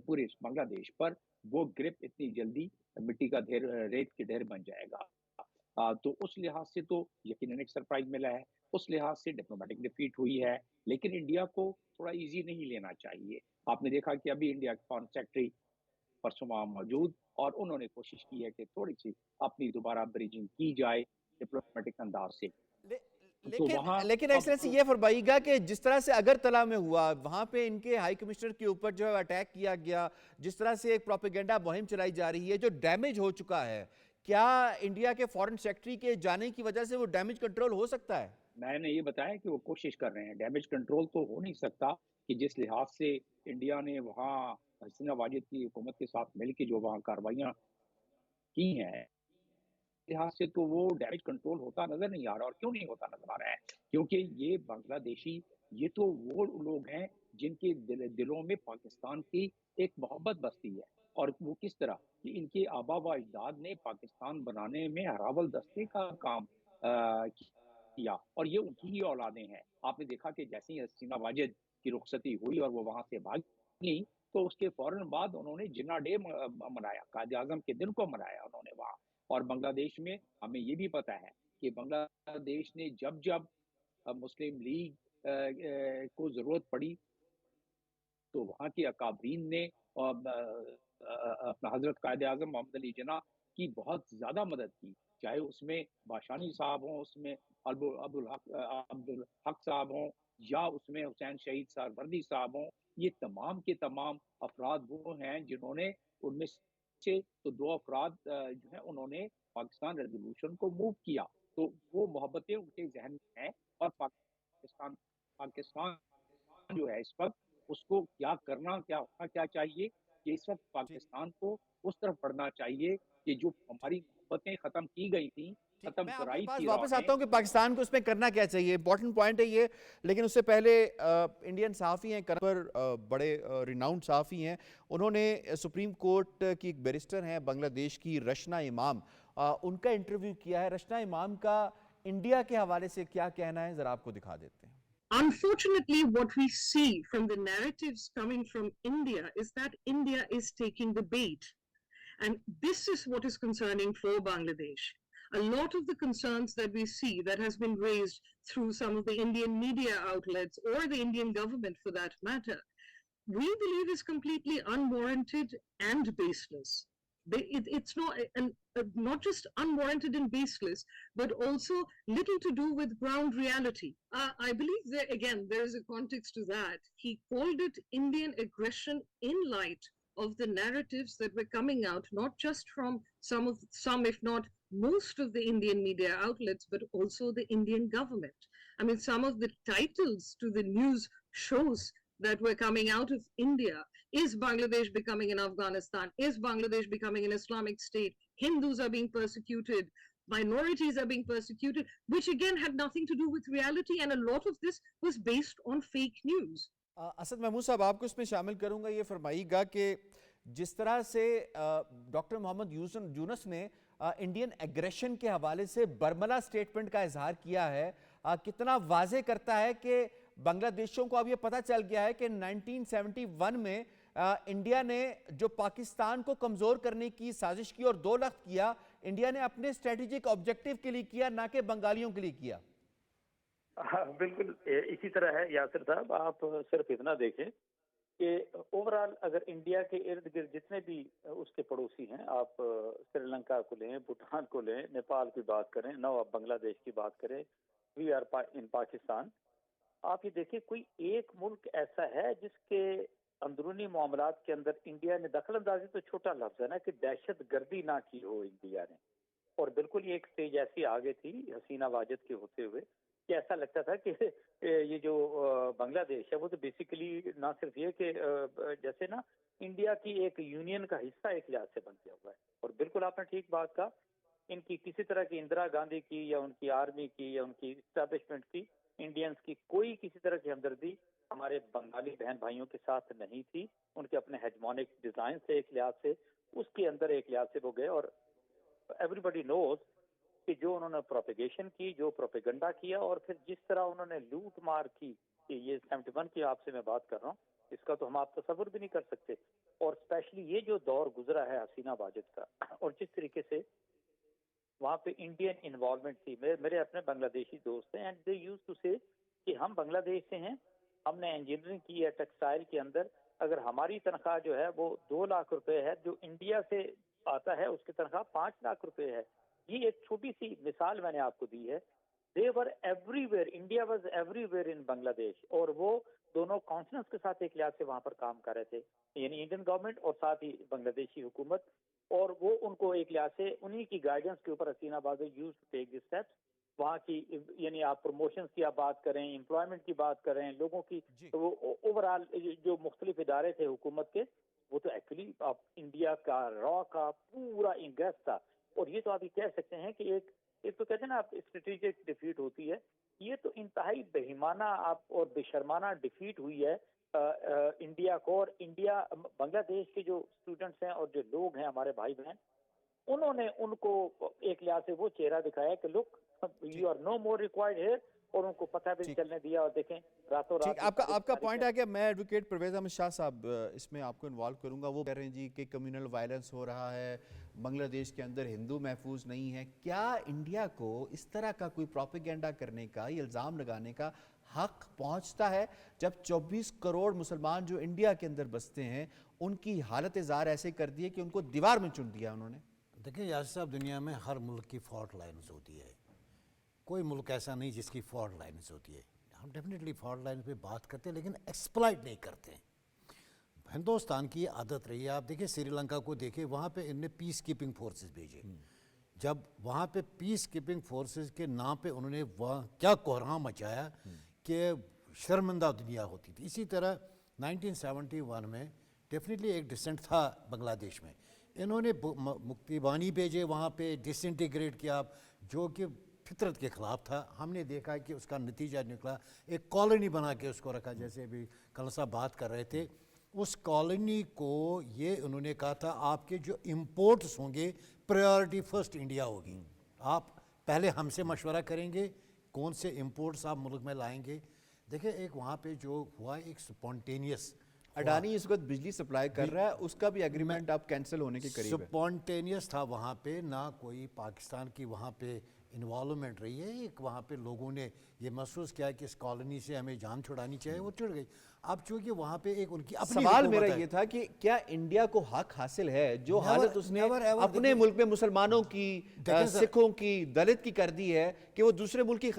S5: پورے بنگلہ دیش پر، وہ گرپ اتنی جلدی مٹی کا ڈھیر، ریت کے ڈھیر بن جائے گا۔ تو اس لحاظ سے تو یقیناً ایک سرپرائز ملا ہے، اس لحاظ سے ڈپلومیٹک ڈیفیٹ ہوئی ہے، لیکن انڈیا کو تھوڑا ایزی نہیں لینا چاہیے۔ آپ نے دیکھا کہ ابھی انڈیا کے فارن سیکرٹری پرسوں وہاں موجود اور انہوں نے کوشش کی ہے کہ تھوڑی سی اپنی دوبارہ بریجنگ کی جائے ڈپلومیٹک انداز سے۔
S1: لیکن ایکسلنسی یہ فرمائیے گا کہ جس طرح سے اگرتلا میں ہوا، وہاں پہ ان کے ہائی کمشنر کے اوپر جو اٹیک کیا گیا، جس طرح سے ایک پروپیگنڈا مہم چلائی جا رہی ہے جو ڈیمیج ہو چکا ہے، کیا انڈیا کے فارن سیکرٹری کے جانے کی وجہ سے وہ ڈیمیج کنٹرول ہو سکتا ہے؟
S5: میں نے یہ بتایا کہ وہ کوشش کر رہے ہیں، ڈیمیج کنٹرول تو ہو نہیں سکتا کہ جس لحاظ سے انڈیا نے وہاں حسینہ واجد کی حکومت کے ساتھ مل کے جو وہاں کارروائیاں کی ہیں، لحاظ سے تو وہ ڈیمیج کنٹرول ہوتا نظر نہیں آ رہا۔ اور کیوں نہیں ہوتا نظر آ رہا ہے؟ کیونکہ یہ بنگلہ دیشی، یہ تو وہ لوگ ہیں جن کے دلوں میں پاکستان کی ایک محبت بستی ہے، اور وہ کس طرح کہ ان کے آبا و اجداد نے پاکستان بنانے میں ہراول دستے کا کام کیا اور یہ ان کی ہی اولادیں ہیں۔ آپ نے دیکھا کہ جیسے ہی حسینہ واجد کی رخصتی ہوئی اور وہ وہاں سے بھاگی تو اس کے فوراً بعد انہوں نے جنہ ڈے منایا، قائد اعظم کے دن کو منایا انہوں نے وہاں۔ اور بنگلہ دیش میں ہمیں یہ بھی پتہ ہے کہ بنگلہ دیش نے جب مسلم لیگ کو ضرورت پڑی تو وہاں کے اکابرین نے اپنا حضرت قائد اعظم محمد علی جناح کی بہت زیادہ مدد کی، چاہے اس میں باشانی صاحب ہوں، اس میں عبدالحق صاحب ہوں، یا اس میں حسین شہید سہروردی صاحب ہوں۔ یہ تمام کے تمام افراد وہ ہیں جنہوں نے، ان میں سے تو 2 افراد جو ہیں انہوں نے پاکستان ریزولوشن کو موو کیا، تو وہ محبتیں ان کے ذہن میں ہیں۔ اور پاکستان جو ہے اس وقت اس کو کیا کرنا، کیا ہونا کیا چاہیے کہ اس وقت پاکستان کو اس طرف بڑھنا چاہیے کہ جو ہماری محبتیں ختم کی گئی تھیں، ختم
S1: میں
S5: کرائی
S1: آپ کے
S5: تھی۔
S1: پاس واپس آتا ہوں کہ پاکستان کو اس میں کرنا کیا چاہیے، امپورٹنٹ پوائنٹ ہے یہ، لیکن اس سے پہلے انڈین صحافی ہیں پر بڑے ریناؤنڈ صحافی ہیں، انہوں نے سپریم کورٹ کی ایک بیرسٹر ہیں بنگلہ دیش کی رشنا امام، ان کا انٹرویو کیا ہے۔ رشنا امام کا انڈیا کے حوالے سے کیا کہنا ہے، ذرا آپ کو دکھا دیتے ہیں۔
S10: Unfortunately, what we see from the narratives coming from India is that India is taking the bait. And this is what is concerning for Bangladesh. A lot of the concerns that we see that has been raised through some of the Indian media outlets or the Indian government for that matter, we believe is completely unwarranted and baseless. It's not, and not just unwarranted and baseless, but also little to do with ground reality. I believe there is a context to that. He called it Indian aggression in light of the narratives that were coming out, not just from some, if not most of the Indian media outlets, but also the Indian government. I mean, some of the titles to the news shows that were coming out of India: is Bangladesh becoming an Afghanistan? Is Bangladesh becoming an Islamic state? Hindus are being persecuted. Minorities are being persecuted, which again had nothing to do with reality, and a lot of this was based on fake news.
S1: Asad Mahmood साहब, आपको इसमें शामिल करूंगा। ये फरमाइएगा कि जिस तरह से डॉक्टर मोहम्मद यूनुस ने इंडियन एग्रेशन के हवाले से बर्मला स्टेटमेंट का इजहार किया है, कितना वाजे करता है कि बांग्लादेशियों को अब ये पता चल गया है कि 1971 में इंडिया ने जो पाकिस्तान को कमज़ोर करने की साजिश की और 2 लाख किया, इंडिया ने अपने स्ट्रेटेजिक ऑब्जेक्टिव के लिए किया, ना कि बंगालियों के लिए किया।
S6: हाँ, बिल्कुल इसी तरह है यासिर साहब। आप सिर्फ इतना देखें कि ओवरऑल अगर इंडिया के इर्द गिर्द जितने भी उसके पड़ोसी हैं, आप श्रीलंका को लें, भूटान को लें, नेपाल की बात करें, नौ आप बांग्लादेश की बात करें, वी आर इन पाकिस्तान, आप ये देखिए कोई एक मुल्क ऐसा है जिसके अंदरूनी मामलात के अंदर इंडिया ने दखल अंदाजी, तो छोटा लफ्ज है ना, कि दहशत गर्दी ना की हो इंडिया ने। और बिल्कुल ये एक स्टेज ऐसी आ गई थी हसीना वाजिद के होते हुए कि ऐसा लगता था कि ये जो बांग्लादेश है वो तो बेसिकली ना सिर्फ ये कि जैसे ना इंडिया की एक यूनियन का हिस्सा एक लिहाज से बन गया हुआ है। और बिल्कुल आपने ठीक बात कहा, इनकी किसी तरह की इंदिरा गांधी की या उनकी आर्मी की या उनकी एस्टैब्लिशमेंट की, इंडियंस की कोई किसी तरह की हमदर्दी हमारे बंगाली बहन भाइयों के साथ नहीं थी। उनके अपने हेजमोनिक डिजाइन से एक लिहाज से, उसके अंदर एक लिहाज से वो गए। और एवरीबडी नोज कि जो उन्होंने प्रोपेगेशन की, जो प्रोपेगंडा किया, और फिर जिस तरह उन्होंने लूट मार की, कि ये 71 की आपसे मैं बात कर रहा हूँ, इसका तो हम आप तसव्वुर भी नहीं कर सकते। और स्पेशली ये जो दौर गुजरा है हसीना वाजिद का, और जिस तरीके से वहाँ पे इंडियन इन्वॉल्वमेंट थी। मेरे अपने बांग्लादेशी दोस्त हैं, एंड दे यूज टू से कि हम बांग्लादेश से हैं, हमने इंजीनियरिंग की है टेक्सटाइल के अंदर, अगर हमारी तनख्वाह जो है वो 2 लाख रुपए है, जो इंडिया से आता है उसकी तनख्वाह 5 लाख रुपए है। ये एक छोटी सी मिसाल मैंने आपको दी है। They were everywhere, India was everywhere in Bangladesh, और वो दोनों कॉन्सनेंस के साथ एक लिहाज से वहाँ पर काम कर रहे थे, यानी इंडियन गवर्नमेंट और साथ ही बांग्लादेशी हुकूमत। और वो उनको एक लिहाज से उन्हीं की गाइडेंस के ऊपर Hasina Wajed use to take this steps. वहाँ की यानी आप प्रमोशंस की आप बात करें, एम्प्लॉयमेंट की बात करें, लोगों की, तो वो ओवरऑल जो मुख्तलिफ इदारे थे हुकूमत के, वो तो एक्चुअली आप इंडिया का रॉ का पूरा इंगेस्ट था। और ये तो आप ये कह सकते हैं कि एक तो कहते हैं ना आप स्ट्रेटेजिक डिफीट होती है, ये तो इंतहाई बेईमाना आप और बेशर्माना डिफीट हुई है इंडिया को। और इंडिया बांग्लादेश के जो स्टूडेंट्स हैं और जो लोग हैं हमारे भाई बहन, उन्होंने उनको एक लिहाज से वो चेहरा दिखाया कि look you are no more required here, और उनको पता भी चलने दिया। और देखें रातों रात
S1: आपका पॉइंट है कि मैं एडवोकेट परवेज अहमद शाह साहब इसमें आपको इन्वॉल्व करूंगा। वो कह रहे हैं जी कि कम्युनल वायलेंस हो रहा है, बांग्लादेश के अंदर हिंदू महफूज नहीं है। क्या इंडिया को इस तरह का कोई प्रोपेगेंडा करने का, ये इल्ज़ाम लगाने का हक पहुंचता है जब 24 करोड़ मुसलमान जो इंडिया के अंदर बसते हैं उनकी हालत ज़ार ऐसे कर दी है कि उनको दीवार में चुन दिया उन्होंने?
S3: देखिए यासिर साहब, दुनिया में हर मुल्क की फॉल्ट लाइन्स होती है, कोई मुल्क ऐसा नहीं जिसकी फॉल्ट लाइन्स होती है। हम डेफिनेटली फॉल्ट लाइन पे बात करते हैं, लेकिन एक्सप्लॉइट नहीं करते। हिंदुस्तान की आदत रही है, आप देखिए श्रीलंका को देखिए, वहाँ पे इनने पीस कीपिंग फोर्सेस भेजे। जब वहाँ पे पीस कीपिंग फोर्सेस के नाम पे उन्होंने वहाँ क्या कोहराम मचाया कि शर्मिंदा दुनिया होती थी। इसी तरह 1971 में डेफिनेटली एक डिसेंट था बांग्लादेश में, इन्होंने मुक्तिबानी भेजे, वहाँ पे डिसइंटीग्रेट किया, जो कि फितरत के ख़िलाफ़ था। हमने देखा कि उसका नतीजा निकला, एक कॉलोनी बना के उसको रखा, जैसे अभी कल साहब बात कर रहे थे। उस कॉलोनी को ये उन्होंने कहा था आपके जो इम्पोर्ट्स होंगे प्रायोरिटी फर्स्ट इंडिया होगी, आप पहले हमसे मशवरा करेंगे कौन से इम्पोर्ट्स आप मुल्क में लाएंगे। देखिए एक वहाँ पे जो हुआ एक स्पॉन्टेनियस,
S1: अडानी इस वक्त बिजली सप्लाई कर रहा है, उसका भी एग्रीमेंट अब कैंसिल होने के करीब है।
S3: स्पॉन्टेनियस था वहाँ पे, ना कोई पाकिस्तान की वहाँ पे इन्वॉल्वमेंट रही है, एक वहाँ पे लोगों ने ये महसूस किया कि इस कॉलोनी से हमें जान छुड़ानी चाहिए, वो छुड़ गई। अब चूँकि वहाँ पे एक उनकी अपनी
S1: सवाल
S3: हुकूमत
S1: मेरा
S3: है।
S1: ये था कि क्या इंडिया को हक हासिल है जो
S3: Never-
S1: हालत उसने
S3: never ever,
S1: अपने
S3: देखिए-
S1: मुल्क में मुसलमानों की,
S3: देखिए सर-
S1: सिखों की, दलित की कर दी है कि वो दूसरे मुल्क की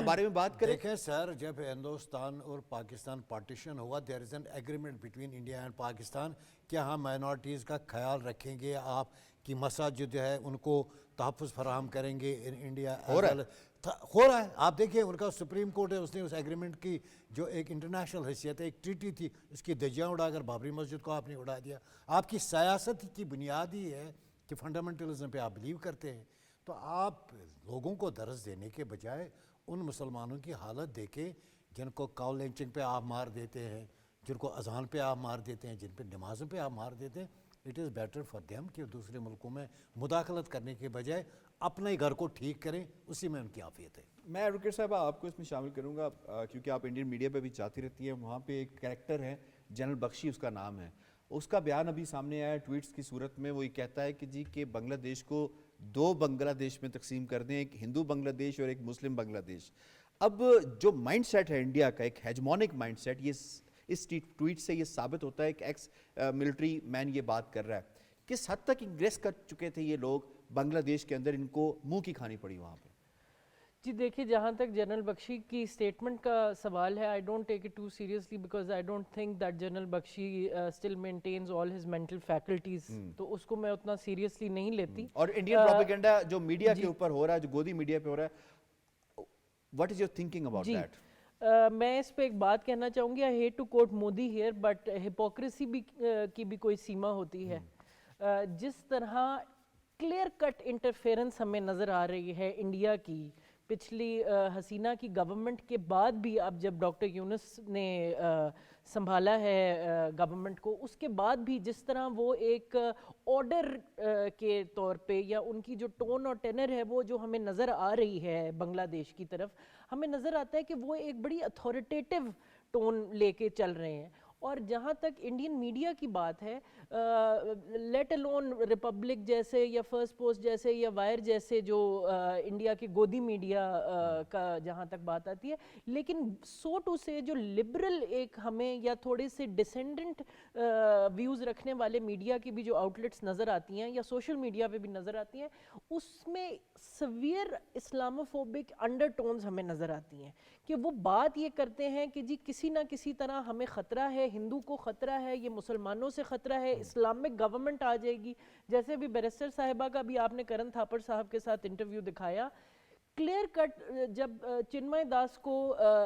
S1: बारे में बात करे?
S3: देखें सर, जब हिंदुस्तान और पाकिस्तान पार्टीशन हुआ, there is an agreement between India and Pakistan कि हम माइनॉरिटीज़ का ख्याल रखेंगे, आप की मसाजिद जो है उनको तहफ़्फ़ुज़ फराहम करेंगे इन इंडिया।
S1: हो
S3: रहा है। आप देखिए उनका सुप्रीम कोर्ट है, उसने उस एग्रीमेंट की जो एक इंटरनेशनल हैसियत है, एक ट्रीटी थी, उसकी धज्जियाँ उड़ाकर बाबरी मस्जिद को आपने उड़ा दिया। आपकी सियासत की बुनियाद ही है कि फंडामेंटलिज्म पे आप बिलीव करते हैं। तो आप लोगों को दर्स देने के बजाय उन मुसलमानों की हालत देखें जिनको काउ लिंचिंग पे आप मार देते हैं, जिनको अजान पे आप मार देते हैं, जिन पे नमाज़ों पे आप मार देते हैं। It is better for them कि दूसरे मुल्कों में मुदाखलत करने के बजाय अपने ही घर को ठीक करें, उसी में उनकी आफियत है।
S1: मैं एडवोकेट साहब आपको इसमें शामिल करूंगा क्योंकि आप इंडियन मीडिया पे भी जाती रहती हैं। वहाँ पे एक कैरेक्टर है जनरल बख्शी उसका नाम है, उसका बयान अभी सामने आया ट्वीट्स की सूरत में। वो ये कहता है कि जी कि बांग्लादेश को 2 बांग्लादेश में तकसीम कर दें, एक हिंदू बांग्लादेश और एक मुस्लिम बांग्लादेश। अब जो माइंड सेट है इंडिया का, एक हेजमोनिक माइंड सेट, ये इस ट्वीट से ये साबित होता है कि एक्स मिलिट्री मैन ये बात कर रहा है। किस हद तक इंग्रेस कर चुके थे ये लोग बांग्लादेश के अंदर, इनको मुंह की खानी पड़ी वहाँ पे?
S4: जी देखिए, जहाँ तक जनरल बख्शी की स्टेटमेंट का सवाल है, I don't take it too seriously because I don't think that general Bakshi still maintains all his mental faculties, तो उसको मैं उतना सीरियसली नहीं लेती।
S1: और इंडियन प्रोपेगेंडा जो मीडिया के ऊपर हो रहा है, जो गोदी मीडिया पे हो रहा है, what is your thinking about that?
S4: मैं इस पे एक बात कहना चाहूँगी, I hate to quote Modi here, but hypocrisy भी की भी कोई सीमा होती है। जिस तरह क्लियर कट इंटरफेरेंस हमें नज़र आ रही है इंडिया की पिछली हसीना की गवर्नमेंट के बाद भी, अब जब डॉक्टर यूनुस ने संभाला है गवर्नमेंट को, उसके बाद भी जिस तरह वो एक ऑर्डर के तौर पे या उनकी जो टोन और टेनर है वो जो हमें नज़र आ रही है बांग्लादेश की तरफ, हमें नज़र आता है कि वो एक बड़ी अथॉरिटेटिव टोन लेके चल रहे हैं। और जहाँ तक इंडियन मीडिया की बात है, लेट अलोन रिपब्लिक जैसे या फर्स्ट पोस्ट जैसे या वायर जैसे जो इंडिया के गोदी मीडिया का जहाँ तक बात आती है, लेकिन सो टू से जो लिबरल एक हमें या थोड़े से डिसेंडेंट व्यूज़ रखने वाले मीडिया की भी जो आउटलेट्स नज़र आती हैं या सोशल मीडिया पे भी नज़र आती हैं, उसमें सवियर इस्लामोफोबिक अंडरटोन्स हमें नज़र आती हैं कि वो बात ये करते हैं कि जी किसी ना किसी तरह हमें ख़तरा है, हिंदू को ख़तरा है, ये मुसलमानों से ख़तरा है, इस्लामिक गवर्नमेंट आ जाएगी। जैसे भी बैरिस्टर साहिबा का भी आपने करण थापड़ साहब के साथ इंटरव्यू दिखाया, क्लियर कट जब चिन्मय दास को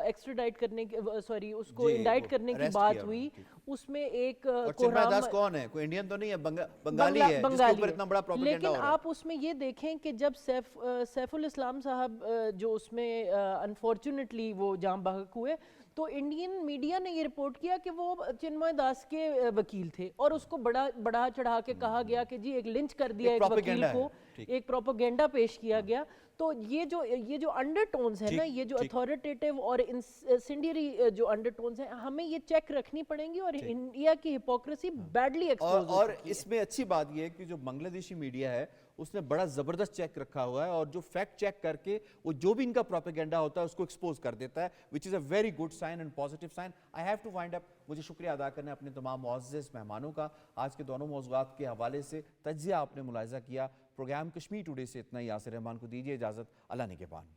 S4: एक्स्ट्राडाइट करने के सॉरी उसको इंडाइट करने की बात हुई, उसमें एक
S1: चिन्मय दास कौन है? कोई इंडियन तो नहीं है, बंगाली है जिसके ऊपर इतना बड़ा प्रोपेगेंडा हो रहा है।
S4: लेकिन आप उसमें ये देखें कि जब सैफुल इस्लाम साहब जो उसमें अनफॉर्चुनेटली वो जाम बहक हुए, तो इंडियन मीडिया ने ये रिपोर्ट किया कि वो चिन्मय दास के वकील थे और उसको बढ़ा चढ़ा के कहा गया कि जी एक लिंच कर दिया एक वकील को, एक प्रोपेगेंडा पेश किया गया। तो ये जो अंडरटोन्स है ना, ये जो अथॉरिटेटिव और इंसेंडियरी जो अंडरटोन्स हैं, हमें ये चेक रखनी पड़ेंगी और इंडिया की हिपोक्रेसी बैडली एक्सपोज
S1: और इसमें अच्छी बात ये है कि जो बांग्लादेशी मीडिया है उसने बड़ा ज़बरदस्त चेक रखा हुआ है और जो फैक्ट चेक करके वो जो भी इनका प्रोपेगेंडा होता है उसको एक्सपोज कर देता है, which is a very good sign and positive sign. I have to wind up. मुझे शुक्रिया अदा करना है अपने तमाम मुअज़्ज़ज़ मेहमानों का। आज के दोनों मौज़ूआत के हवाले से तज्ज़िया आपने मुलाहिज़ा किया। प्रोग्राम कश्मीर टुडे से इतना ही। यासिर रहमान को दीजिए इजाज़त। अल्लाह निगहबान।